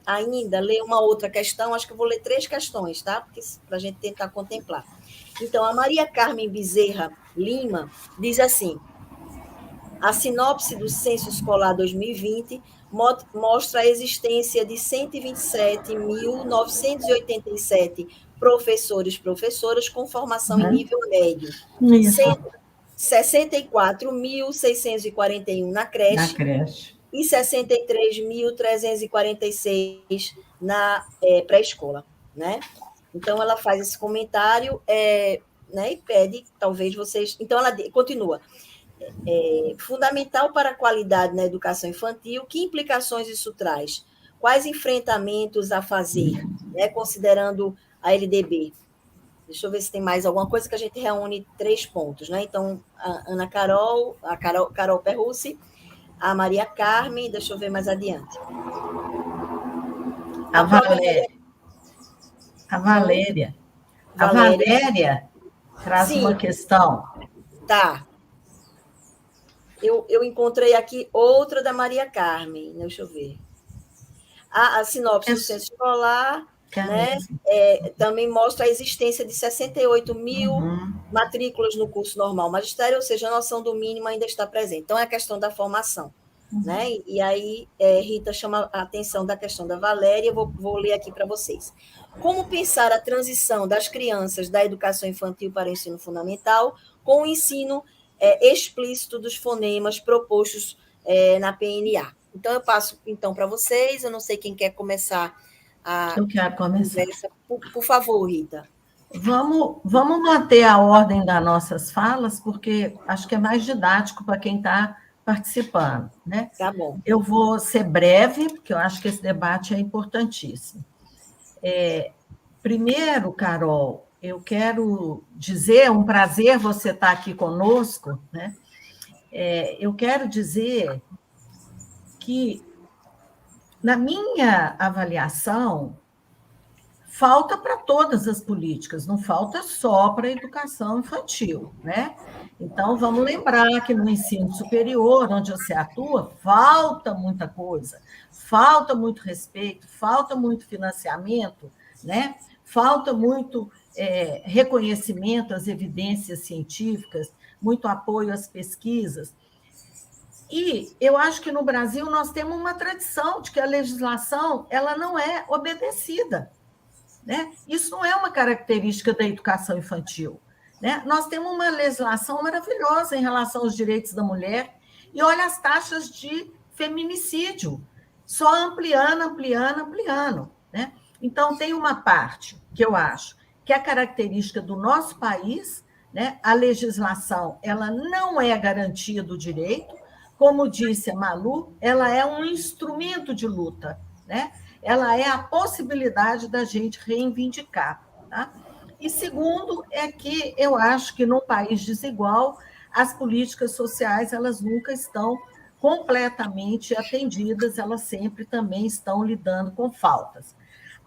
Speaker 2: ainda ler uma outra questão, acho que eu vou ler 3 questões, tá? Para a gente tentar contemplar. Então, a Maria Carmen Bezerra Lima diz assim: a sinopse do Censo Escolar 2020 mostra a existência de 127.987 professores e professoras com formação em nível médio, sendo 64.641 na creche e 63.346 na pré-escola, né? Então, ela faz esse comentário, né, e pede, talvez vocês... Então, ela continua. Fundamental para a qualidade na educação infantil, que implicações isso traz? Quais enfrentamentos a fazer, né, considerando a LDB? Deixa eu ver se tem mais alguma coisa, que a gente reúne 3 pontos, né? Então, a Ana Carol, Carol Perrucci, a Maria Carmen, deixa eu ver mais adiante.
Speaker 3: A Valéria traz uma questão.
Speaker 2: Tá. Eu encontrei aqui outra da Maria Carmen, deixa eu ver. A sinopse do censo escolar, né, também mostra a existência de 68 mil matrículas no curso normal magistério, ou seja, a noção do mínimo ainda está presente. Então, é a questão da formação. Né? E aí, Rita chama a atenção da questão da Valéria, eu vou ler aqui para vocês. Como pensar a transição das crianças da educação infantil para o ensino fundamental com o ensino explícito dos fonemas propostos na PNA? Então, eu passo então para vocês, eu não sei quem quer começar a conversa. Por favor, Rita.
Speaker 3: Vamos manter a ordem das nossas falas, porque acho que é mais didático para quem está participando, né?
Speaker 2: Tá bom.
Speaker 3: Eu vou ser breve, porque eu acho que esse debate é importantíssimo. Primeiro, Carol, eu quero dizer, é um prazer você estar aqui conosco, né? Eu quero dizer que, na minha avaliação, falta para todas as políticas, não falta só para a educação infantil, né? Então, vamos lembrar que no ensino superior, onde você atua, falta muita coisa, falta muito respeito, falta muito financiamento, né? Falta muito reconhecimento às evidências científicas, muito apoio às pesquisas. E eu acho que no Brasil nós temos uma tradição de que a legislação ela não é obedecida, né? Isso não é uma característica da educação infantil, né? Nós temos uma legislação maravilhosa em relação aos direitos da mulher, e olha as taxas de feminicídio, só ampliando, né? Então, tem uma parte que eu acho que é característica do nosso país, né? A legislação ela não é garantia do direito, como disse a Malu, ela é um instrumento de luta, né? Ela é a possibilidade da gente reivindicar. Tá? E segundo é que eu acho que num país desigual, as políticas sociais elas nunca estão completamente atendidas, elas sempre também estão lidando com faltas.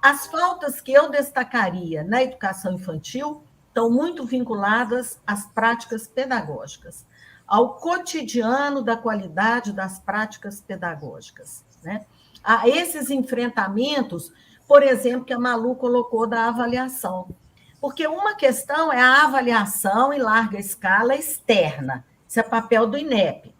Speaker 3: As faltas que eu destacaria na educação infantil estão muito vinculadas às práticas pedagógicas, ao cotidiano da qualidade das práticas pedagógicas, né? A esses enfrentamentos, por exemplo, que a Malu colocou da avaliação. Porque uma questão é a avaliação em larga escala externa, isso é papel do INEP.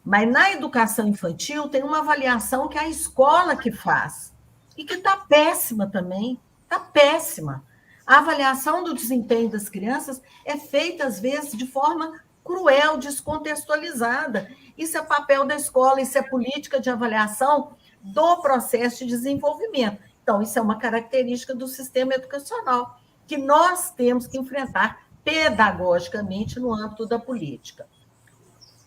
Speaker 3: Mas na educação infantil tem uma avaliação que é a escola que faz, e que está péssima também, está péssima. A avaliação do desempenho das crianças é feita, às vezes, de forma cruel, descontextualizada. Isso é papel da escola, isso é política de avaliação do processo de desenvolvimento. Então, isso é uma característica do sistema educacional, que nós temos que enfrentar pedagogicamente no âmbito da política.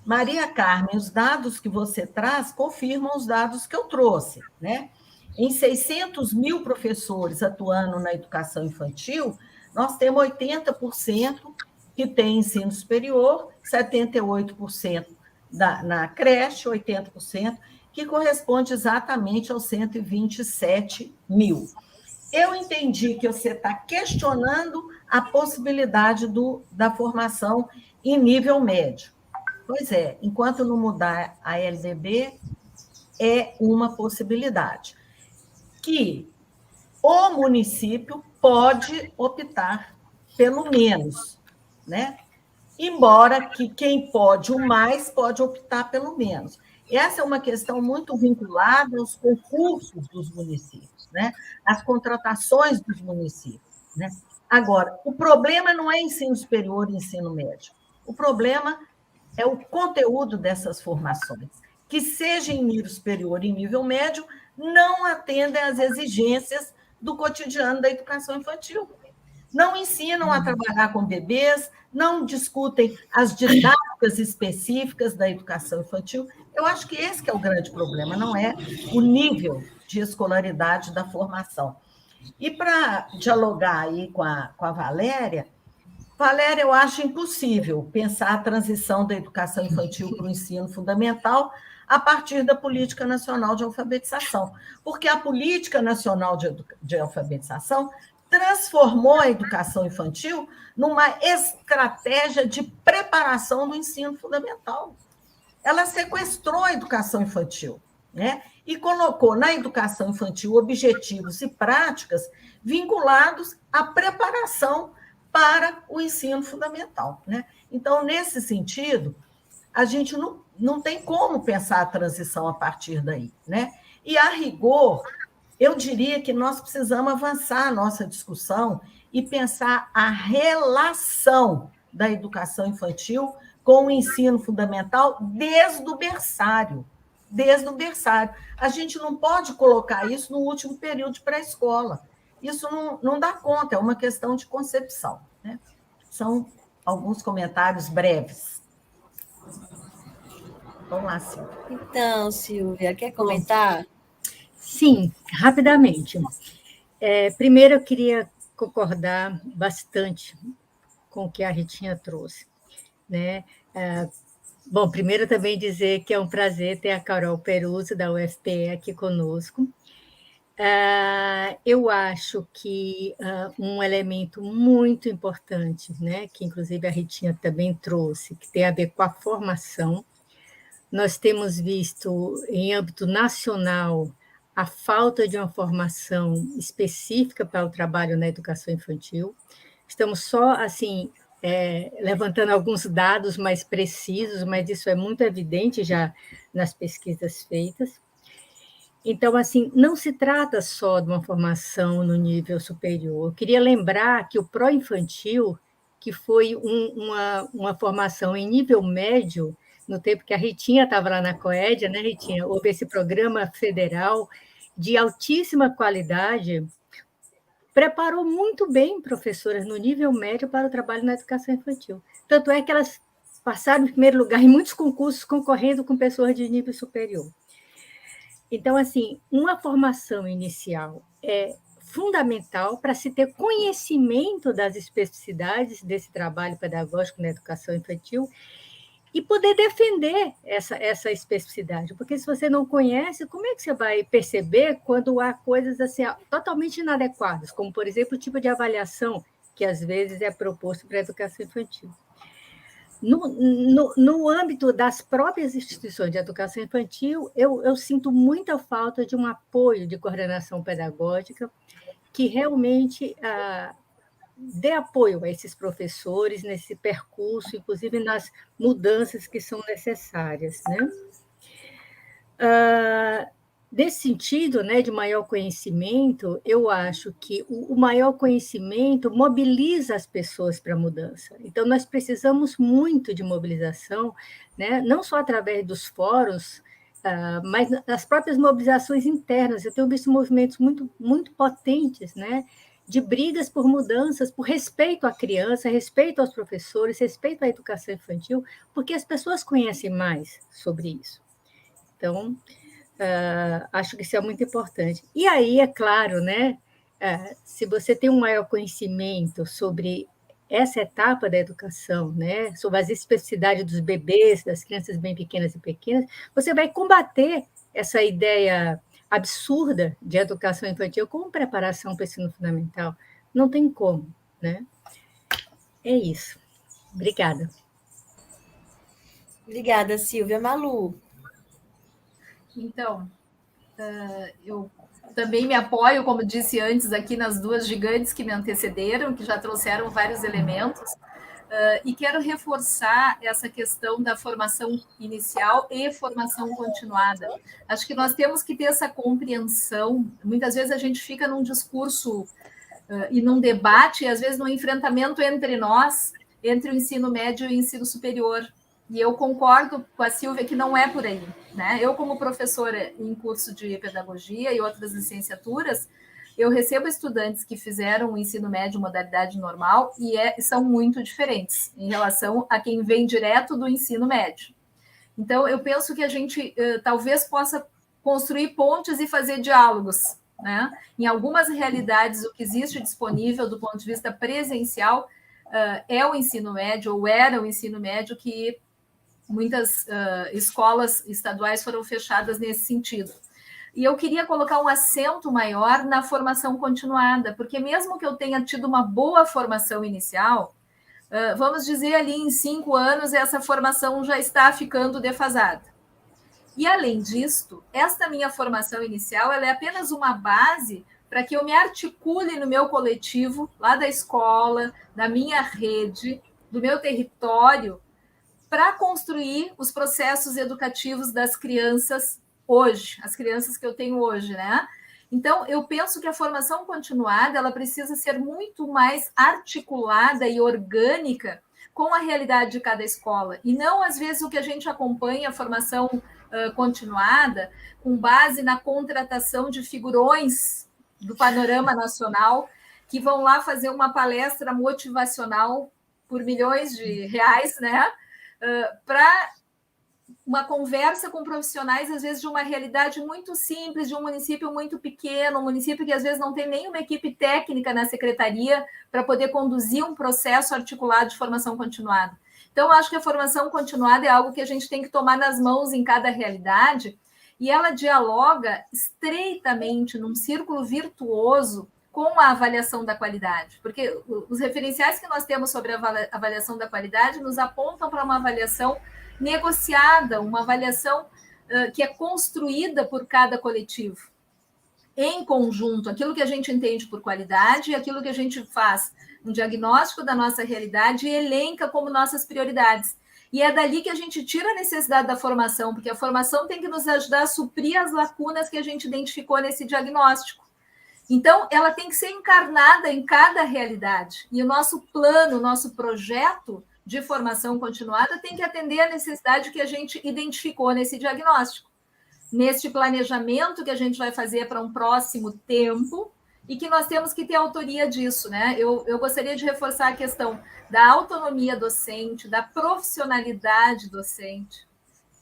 Speaker 3: Maria Carmen, os dados que você traz confirmam os dados que eu trouxe, né? Em 600 mil professores atuando na educação infantil, nós temos 80% que tem ensino superior, 78% na creche, 80%, que corresponde exatamente aos 127 mil. Eu entendi que você está questionando a possibilidade da formação em nível médio. Pois é, enquanto não mudar a LDB, é uma possibilidade. Que o município pode optar pelo menos, né? Embora que quem pode o mais pode optar pelo menos. Essa é uma questão muito vinculada aos concursos dos municípios, né? Às contratações dos municípios, né? Agora, o problema não é ensino superior e ensino médio. O problema é o conteúdo dessas formações, que seja em nível superior e em nível médio, não atendem às exigências do cotidiano da educação infantil. Não ensinam a trabalhar com bebês, não discutem as didáticas específicas da educação infantil. Eu acho que esse que é o grande problema, não é o nível de escolaridade da formação. E para dialogar aí com a Valéria, eu acho impossível pensar a transição da educação infantil para o ensino fundamental a partir da Política Nacional de Alfabetização, porque a Política Nacional de Alfabetização transformou a educação infantil numa estratégia de preparação do ensino fundamental. Ela sequestrou a educação infantil, né? E colocou na educação infantil objetivos e práticas vinculados à preparação para o ensino fundamental, né? Então, nesse sentido, a gente não tem como pensar a transição a partir daí, né? E, a rigor, eu diria que nós precisamos avançar a nossa discussão e pensar a relação da educação infantil com o ensino fundamental desde o berçário. Desde o berçário. A gente não pode colocar isso no último período de pré-escola. Isso não dá conta, é uma questão de concepção, né? São alguns comentários breves. Vamos lá, Silvia.
Speaker 2: Então, Silvia, quer comentar?
Speaker 4: Sim, rapidamente. Primeiro, eu queria concordar bastante com o que a Ritinha trouxe, né? Bom, primeiro também dizer que é um prazer ter a Carol Peruzzo, da UFPE, aqui conosco. Eu acho que um elemento muito importante, né, que inclusive a Ritinha também trouxe, que tem a ver com a formação. Nós temos visto, em âmbito nacional, a falta de uma formação específica para o trabalho na educação infantil. Estamos só, assim, levantando alguns dados mais precisos, mas isso é muito evidente já nas pesquisas feitas. Então, assim, não se trata só de uma formação no nível superior. Eu queria lembrar que o pró-infantil, que foi uma formação em nível médio, no tempo que a Ritinha estava lá na Coédia, né, Ritinha? Houve esse programa federal de altíssima qualidade, preparou muito bem professoras no nível médio para o trabalho na educação infantil. Tanto é que elas passaram em primeiro lugar em muitos concursos concorrendo com pessoas de nível superior. Então, assim, uma formação inicial é fundamental para se ter conhecimento das especificidades desse trabalho pedagógico na educação infantil e poder defender essa especificidade. Porque se você não conhece, como é que você vai perceber quando há coisas assim, totalmente inadequadas, como, por exemplo, o tipo de avaliação que, às vezes, é proposto para a educação infantil? No âmbito das próprias instituições de educação infantil, eu sinto muita falta de um apoio de coordenação pedagógica que realmente dê apoio a esses professores nesse percurso, inclusive nas mudanças que são necessárias, né? Nesse sentido, né, de maior conhecimento, eu acho que o maior conhecimento mobiliza as pessoas para a mudança. Então, nós precisamos muito de mobilização, né, não só através dos fóruns, mas das próprias mobilizações internas. Eu tenho visto movimentos muito, muito potentes, né, de brigas por mudanças, por respeito à criança, respeito aos professores, respeito à educação infantil, porque as pessoas conhecem mais sobre isso. Então, acho que isso é muito importante. E aí, é claro, né, se você tem um maior conhecimento sobre essa etapa da educação, né, sobre as especificidades dos bebês, das crianças bem pequenas e pequenas, você vai combater essa ideia absurda de educação infantil como preparação para o ensino fundamental. Não tem como, né? É isso. Obrigada.
Speaker 2: Obrigada, Silvia. Malu.
Speaker 5: Então, eu também me apoio, como disse antes, aqui nas duas gigantes que me antecederam, que já trouxeram vários elementos, e quero reforçar essa questão da formação inicial e formação continuada. Acho que nós temos que ter essa compreensão. Muitas vezes a gente fica num discurso e num debate, e às vezes num enfrentamento entre nós, entre o ensino médio e o ensino superior. E eu concordo com a Silvia que não é por aí, né? Eu, como professora em curso de pedagogia e outras licenciaturas, eu recebo estudantes que fizeram o ensino médio modalidade normal e são muito diferentes em relação a quem vem direto do ensino médio. Então, eu penso que a gente talvez possa construir pontes e fazer diálogos, né? Em algumas realidades, o que existe disponível do ponto de vista presencial é o ensino médio, ou era o ensino médio, que muitas escolas estaduais foram fechadas nesse sentido. E eu queria colocar um acento maior na formação continuada, porque mesmo que eu tenha tido uma boa formação inicial, vamos dizer ali em 5 anos, essa formação já está ficando defasada. E, além disto, esta minha formação inicial ela é apenas uma base para que eu me articule no meu coletivo, lá da escola, da minha rede, do meu território, para construir os processos educativos das crianças hoje, as crianças que eu tenho hoje, né? Então, eu penso que a formação continuada ela precisa ser muito mais articulada e orgânica com a realidade de cada escola, e não, às vezes, o que a gente acompanha, a formação continuada, com base na contratação de figurões do panorama nacional, que vão lá fazer uma palestra motivacional por milhões de reais, né? Para uma conversa com profissionais, às vezes, de uma realidade muito simples, de um município muito pequeno, um município que, às vezes, não tem nenhuma equipe técnica na secretaria para poder conduzir um processo articulado de formação continuada. Então, eu acho que a formação continuada é algo que a gente tem que tomar nas mãos em cada realidade e ela dialoga estreitamente num círculo virtuoso com a avaliação da qualidade, porque os referenciais que nós temos sobre a avaliação da qualidade nos apontam para uma avaliação negociada, uma avaliação que é construída por cada coletivo, em conjunto, aquilo que a gente entende por qualidade e aquilo que a gente faz um diagnóstico da nossa realidade e elenca como nossas prioridades. E é dali que a gente tira a necessidade da formação, porque a formação tem que nos ajudar a suprir as lacunas que a gente identificou nesse diagnóstico. Então, ela tem que ser encarnada em cada realidade. E o nosso plano, o nosso projeto de formação continuada tem que atender à necessidade que a gente identificou nesse diagnóstico, neste planejamento que a gente vai fazer para um próximo tempo e que nós temos que ter autoria disso, né? Eu gostaria de reforçar a questão da autonomia docente, da profissionalidade docente,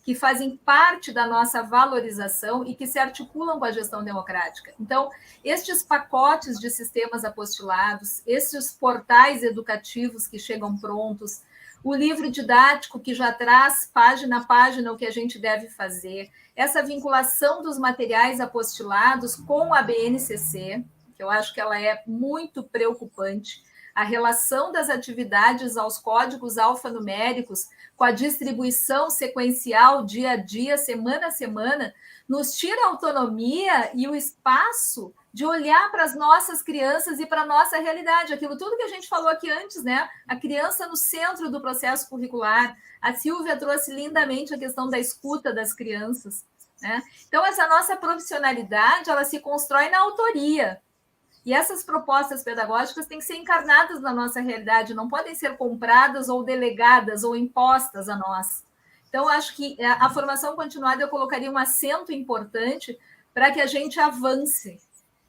Speaker 5: que fazem parte da nossa valorização e que se articulam com a gestão democrática. Então, estes pacotes de sistemas apostilados, estes portais educativos que chegam prontos, o livro didático que já traz página a página o que a gente deve fazer, essa vinculação dos materiais apostilados com a BNCC, que eu acho que ela é muito preocupante, a relação das atividades aos códigos alfanuméricos com a distribuição sequencial dia a dia, semana a semana, nos tira a autonomia e o espaço de olhar para as nossas crianças e para a nossa realidade. Aquilo tudo que a gente falou aqui antes, né? A criança no centro do processo curricular. A Silvia trouxe lindamente a questão da escuta das crianças, né? Então, essa nossa profissionalidade, ela se constrói na autoria. E essas propostas pedagógicas têm que ser encarnadas na nossa realidade, não podem ser compradas ou delegadas ou impostas a nós. Então, acho que a formação continuada eu colocaria um acento importante para que a gente avance,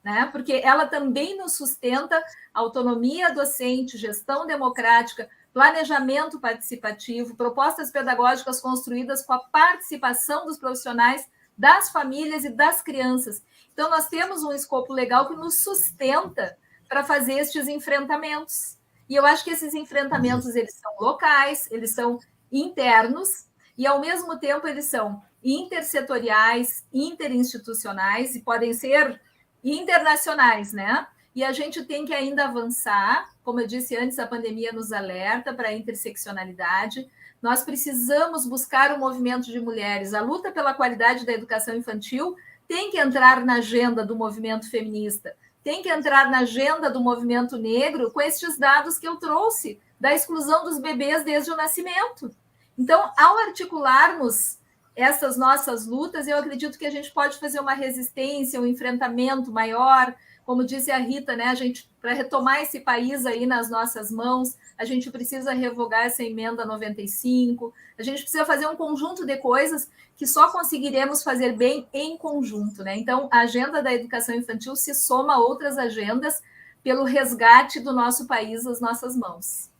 Speaker 5: né? Porque ela também nos sustenta autonomia docente, gestão democrática, planejamento participativo, propostas pedagógicas construídas com a participação dos profissionais, das famílias e das crianças. Então, nós temos um escopo legal que nos sustenta para fazer estes enfrentamentos. E eu acho que esses enfrentamentos, eles são locais, eles são internos, e, ao mesmo tempo, eles são intersetoriais, interinstitucionais, e podem ser internacionais, né? E a gente tem que ainda avançar, como eu disse antes, a pandemia nos alerta para a interseccionalidade. Nós precisamos buscar o movimento de mulheres. A luta pela qualidade da educação infantil tem que entrar na agenda do movimento feminista, tem que entrar na agenda do movimento negro com estes dados que eu trouxe da exclusão dos bebês desde o nascimento. Então, ao articularmos essas nossas lutas, eu acredito que a gente pode fazer uma resistência, um enfrentamento maior. Como disse a Rita, né, a gente, para retomar esse país aí nas nossas mãos, a gente precisa revogar essa emenda 95, a gente precisa fazer um conjunto de coisas que só conseguiremos fazer bem em conjunto, né? Então, a agenda da educação infantil se soma a outras agendas pelo resgate do nosso país às nossas mãos.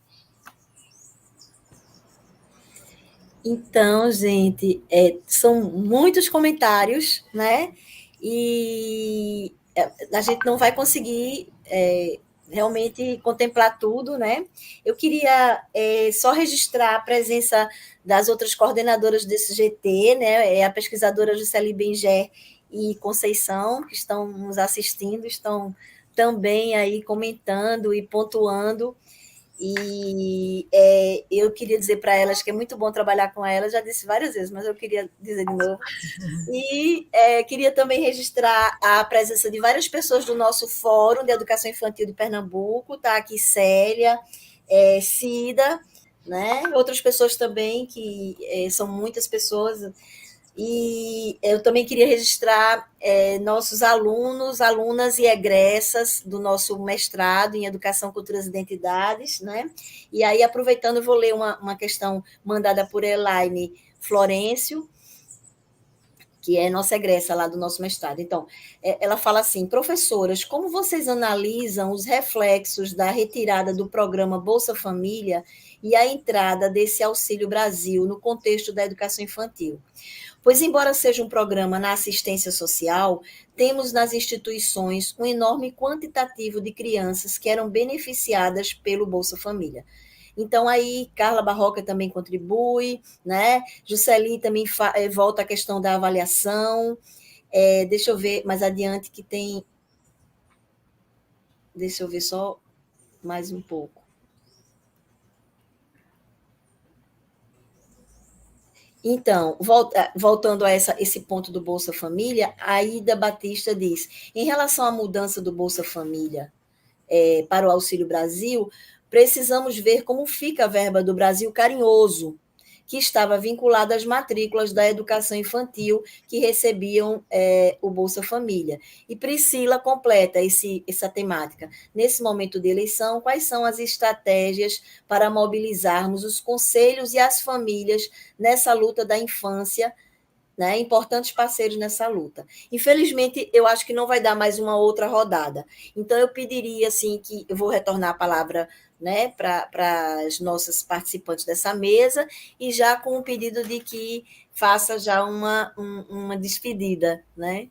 Speaker 2: Então, gente, são muitos comentários, né? E a gente não vai conseguir realmente contemplar tudo, né? Eu queria só registrar a presença das outras coordenadoras desse GT, né? A pesquisadora Juscelie Benger e Conceição, que estão nos assistindo, estão também aí comentando e pontuando. E eu queria dizer para elas que é muito bom trabalhar com elas, já disse várias vezes, mas eu queria dizer de novo. E queria também registrar a presença de várias pessoas do nosso Fórum de Educação Infantil de Pernambuco, está aqui Célia, Cida, né? Outras pessoas também, que são muitas pessoas. E eu também queria registrar nossos alunos, alunas e egressas do nosso mestrado em Educação, Culturas e Identidades, né? E aí, aproveitando, eu vou ler uma questão mandada por Elaine Florencio, que é nossa egressa lá do nosso mestrado. Então, ela fala assim: professoras, como vocês analisam os reflexos da retirada do programa Bolsa Família e a entrada desse Auxílio Brasil no contexto da educação infantil? Pois, embora seja um programa na assistência social, temos nas instituições um enorme quantitativo de crianças que eram beneficiadas pelo Bolsa Família. Então, aí, Carla Barroca também contribui, né? Juscelin também volta à questão da avaliação. Deixa eu ver mais adiante que tem... Deixa eu ver só mais um pouco. Então, voltando a esse ponto do Bolsa Família, a Ida Batista diz, em relação à mudança do Bolsa Família para o Auxílio Brasil, precisamos ver como fica a verba do Brasil Carinhoso, que estava vinculada às matrículas da educação infantil que recebiam o Bolsa Família. E Priscila completa essa temática. Nesse momento de eleição, quais são as estratégias para mobilizarmos os conselhos e as famílias nessa luta da infância, né, importantes parceiros nessa luta. Infelizmente, eu acho que não vai dar mais uma outra rodada. Então, eu pediria, assim, que eu vou retornar a palavra, né, para as nossas participantes dessa mesa, e já com o pedido de que faça já uma despedida, né?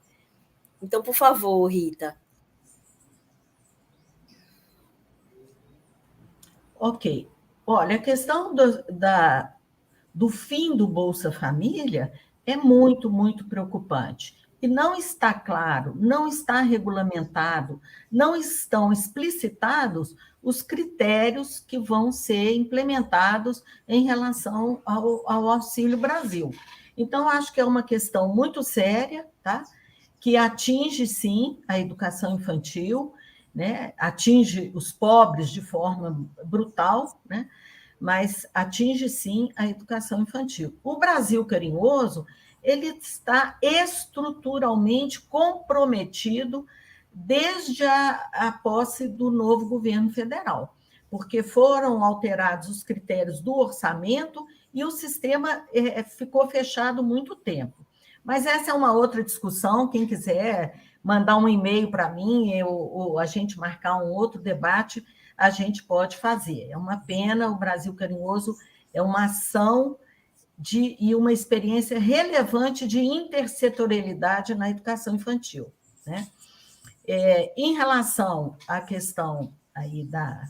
Speaker 2: Então, por favor, Rita.
Speaker 3: Ok. Olha, a questão do fim do Bolsa Família é muito, muito preocupante. E não está claro, não está regulamentado, não estão explicitados os critérios que vão ser implementados em relação ao Auxílio Brasil. Então, acho que é uma questão muito séria, tá? Que atinge, sim, a educação infantil, né? Atinge os pobres de forma brutal, né? Mas atinge, sim, a educação infantil. O Brasil Carinhoso, ele está estruturalmente comprometido desde a posse do novo governo federal, porque foram alterados os critérios do orçamento e o sistema ficou fechado muito tempo. Mas essa é uma outra discussão, quem quiser mandar um e-mail para mim, ou a gente marcar um outro debate, a gente pode fazer. É uma pena, o Brasil Carinhoso é uma ação e uma experiência relevante de intersetorialidade na educação infantil, né? Em relação à questão aí da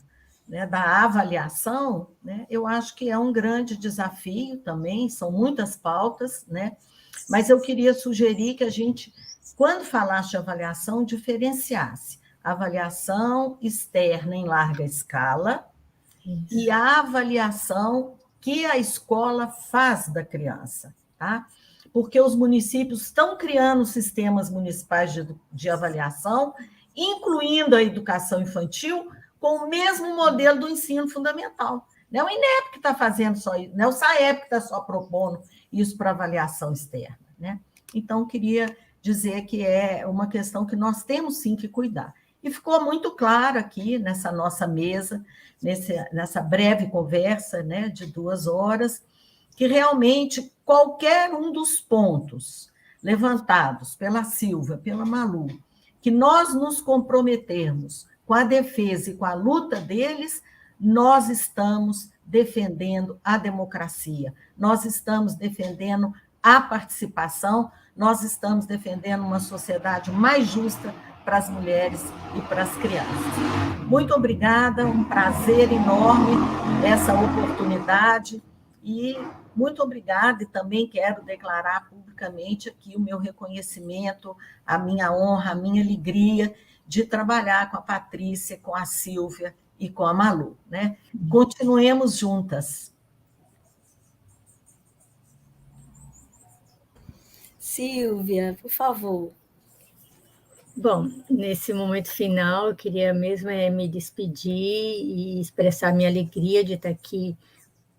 Speaker 3: avaliação, né, eu acho que é um grande desafio também, são muitas pautas, né? Mas eu queria sugerir que a gente, quando falasse de avaliação, diferenciasse a avaliação externa em larga escala e a avaliação que a escola faz da criança, tá? Porque os municípios estão criando sistemas municipais de avaliação, incluindo a educação infantil, com o mesmo modelo do ensino fundamental. Não é o INEP que está fazendo só isso, não é o SAEP que está só propondo isso para avaliação externa, né? Então, queria dizer que é uma questão que nós temos sim que cuidar. E ficou muito claro aqui nessa nossa mesa, nessa breve conversa, né, de 2 horas, que realmente qualquer um dos pontos levantados pela Silvia, pela Malu, que nós nos comprometermos com a defesa e com a luta deles, nós estamos defendendo a democracia, nós estamos defendendo a participação, nós estamos defendendo uma sociedade mais justa para as mulheres e para as crianças. Muito obrigada, um prazer enorme essa oportunidade e muito obrigada, e também quero declarar publicamente aqui o meu reconhecimento, a minha honra, a minha alegria de trabalhar com a Patrícia, com a Silvia e com a Malu, né? Continuemos juntas.
Speaker 2: Silvia, por favor.
Speaker 4: Bom, nesse momento final, eu queria mesmo me despedir e expressar minha alegria de estar aqui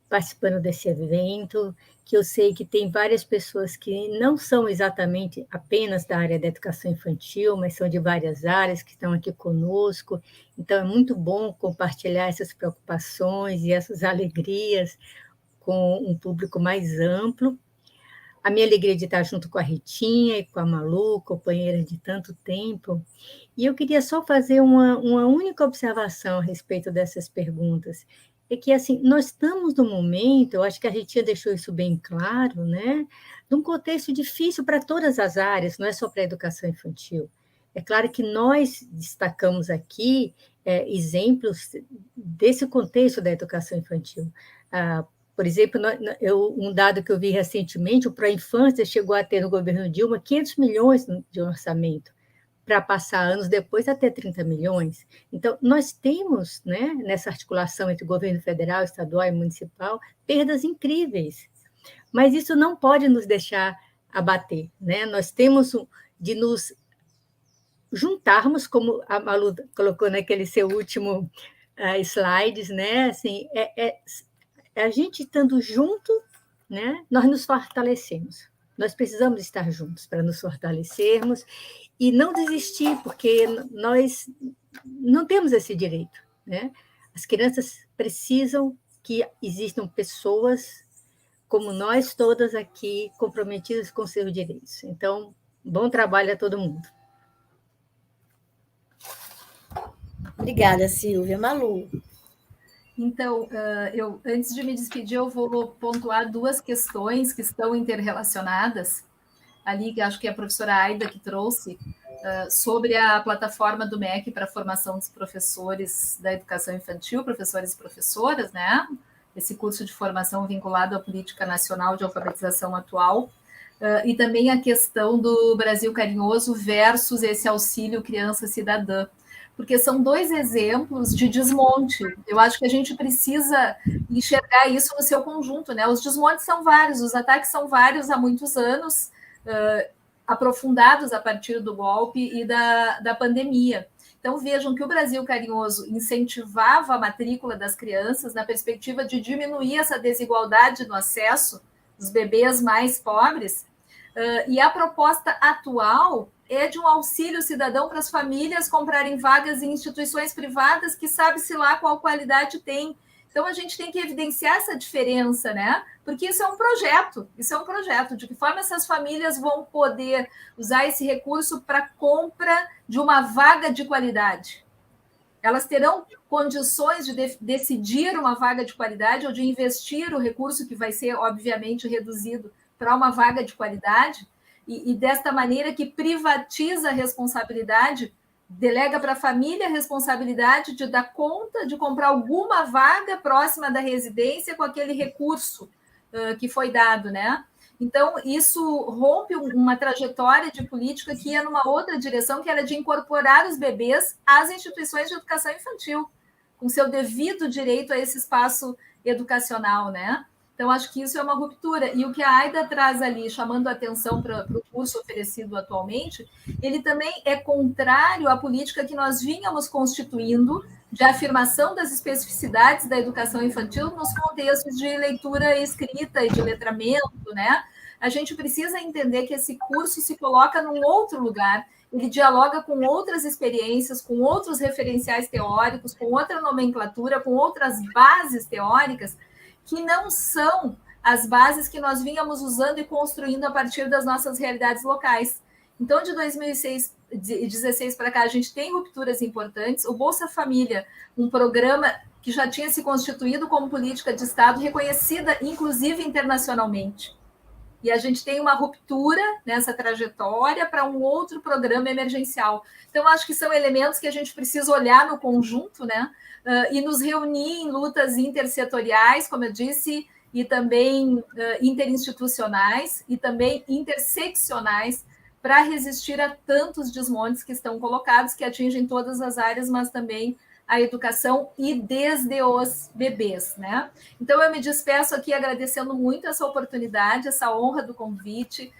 Speaker 4: participando desse evento, que eu sei que tem várias pessoas que não são exatamente apenas da área da educação infantil, mas são de várias áreas que estão aqui conosco. Então, é muito bom compartilhar essas preocupações e essas alegrias com um público mais amplo. A minha alegria de estar junto com a Ritinha e com a Malu, companheira de tanto tempo. E eu queria só fazer uma única observação a respeito dessas perguntas. É que, assim, nós estamos num momento, eu acho que a Ritinha deixou isso bem claro, né? Num contexto difícil para todas as áreas, não é só para a educação infantil. É claro que nós destacamos aqui exemplos desse contexto da educação infantil. Por exemplo, um dado que eu vi recentemente, o Pró-Infância chegou a ter no governo Dilma 500 milhões de orçamento, para passar anos depois até 30 milhões. Então, nós temos, né, nessa articulação entre governo federal, estadual e municipal, perdas incríveis, mas isso não pode nos deixar abater, né? Nós temos de nos juntarmos, como a Malu colocou naquele seu último slides, né? Assim, a gente estando junto, né, nós nos fortalecemos. Nós precisamos estar juntos para nos fortalecermos e não desistir, porque nós não temos esse direito, né? As crianças precisam que existam pessoas como nós todas aqui comprometidas com seus direitos. Então, bom trabalho a todo mundo.
Speaker 2: Obrigada, Silvia. Malu.
Speaker 5: Então, antes de me despedir, eu vou pontuar duas questões que estão interrelacionadas, ali, que acho que é a professora Aida que trouxe, sobre a plataforma do MEC para a formação dos professores da educação infantil, professores e professoras, né? Esse curso de formação vinculado à Política Nacional de Alfabetização atual, e também a questão do Brasil Carinhoso versus esse auxílio criança cidadã, porque são dois exemplos de desmonte. Eu acho que a gente precisa enxergar isso no seu conjunto, né? Os desmontes são vários, os ataques são vários há muitos anos, aprofundados a partir do golpe e da pandemia. Então, vejam que o Brasil Carinhoso incentivava a matrícula das crianças na perspectiva de diminuir essa desigualdade no acesso dos bebês mais pobres, e a proposta atual é de um auxílio cidadão para as famílias comprarem vagas em instituições privadas que sabe-se lá qual qualidade tem. Então, a gente tem que evidenciar essa diferença, né? Porque isso é um projeto. De que forma essas famílias vão poder usar esse recurso para compra de uma vaga de qualidade? Elas terão condições de decidir uma vaga de qualidade ou de investir o recurso que vai ser, obviamente, reduzido para uma vaga de qualidade? E desta maneira que privatiza a responsabilidade, delega para a família a responsabilidade de dar conta de comprar alguma vaga próxima da residência com aquele recurso que foi dado, né? Então, isso rompe uma trajetória de política que ia numa outra direção, que era de incorporar os bebês às instituições de educação infantil, com seu devido direito a esse espaço educacional, né? Então, acho que isso é uma ruptura. E o que a Aida traz ali, chamando a atenção para o curso oferecido atualmente, ele também é contrário à política que nós vínhamos constituindo de afirmação das especificidades da educação infantil nos contextos de leitura escrita e de letramento, né? A gente precisa entender que esse curso se coloca num outro lugar, ele dialoga com outras experiências, com outros referenciais teóricos, com outra nomenclatura, com outras bases teóricas, que não são as bases que nós vínhamos usando e construindo a partir das nossas realidades locais. Então, de 2016 para cá, a gente tem rupturas importantes. O Bolsa Família, um programa que já tinha se constituído como política de Estado, reconhecida, inclusive, internacionalmente. E a gente tem uma ruptura nessa trajetória para um outro programa emergencial. Então, acho que são elementos que a gente precisa olhar no conjunto, né? E nos reunir em lutas intersetoriais, como eu disse, e também interinstitucionais e também interseccionais, para resistir a tantos desmontes que estão colocados, que atingem todas as áreas, mas também a educação e desde os bebês, né? Então, eu me despeço aqui agradecendo muito essa oportunidade, essa honra do convite.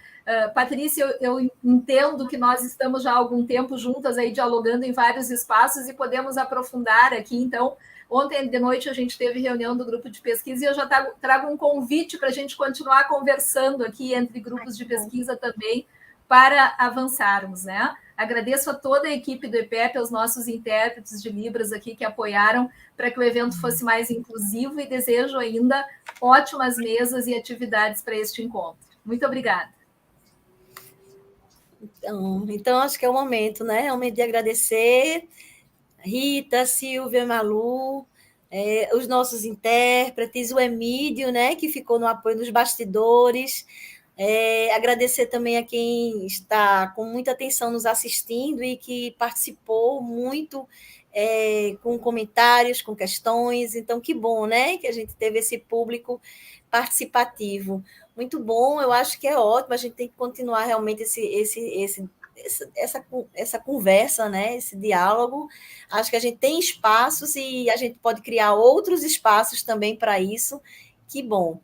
Speaker 5: Patrícia, eu entendo que nós estamos já há algum tempo juntas aí dialogando em vários espaços e podemos aprofundar aqui. Então, ontem de noite a gente teve reunião do grupo de pesquisa e eu já trago um convite para a gente continuar conversando aqui entre grupos de pesquisa também para avançarmos, né? Agradeço a toda a equipe do EPEP, aos nossos intérpretes de Libras aqui que apoiaram para que o evento fosse mais inclusivo e desejo ainda ótimas mesas e atividades para este encontro. Muito obrigada.
Speaker 2: Então, acho que é o momento, né? É o momento de agradecer Rita, Silvia, Malu, os nossos intérpretes, o Emílio, né, que ficou no apoio dos bastidores. Agradecer também a quem está com muita atenção nos assistindo e que participou muito com comentários, com questões. Então, que bom, né? Que a gente teve esse público participativo. Muito bom, eu acho que é ótimo, a gente tem que continuar realmente essa conversa, né? Esse diálogo. Acho que a gente tem espaços e a gente pode criar outros espaços também para isso. Que bom.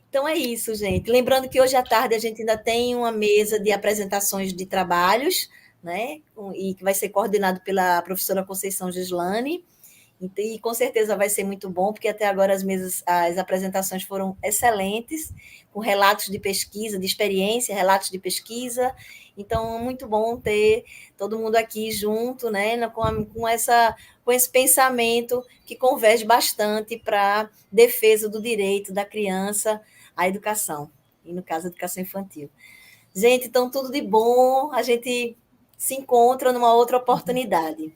Speaker 2: Então é isso, gente. Lembrando que hoje à tarde a gente ainda tem uma mesa de apresentações de trabalhos, né? E que vai ser coordenado pela professora Conceição Gislane. E com certeza vai ser muito bom, porque até agora as apresentações foram excelentes, com relatos de pesquisa, de experiência, relatos de pesquisa. Então, muito bom ter todo mundo aqui junto, né, com esse pensamento que converge bastante para a defesa do direito da criança à educação, e no caso, a educação infantil. Gente, então, tudo de bom, a gente se encontra numa outra oportunidade.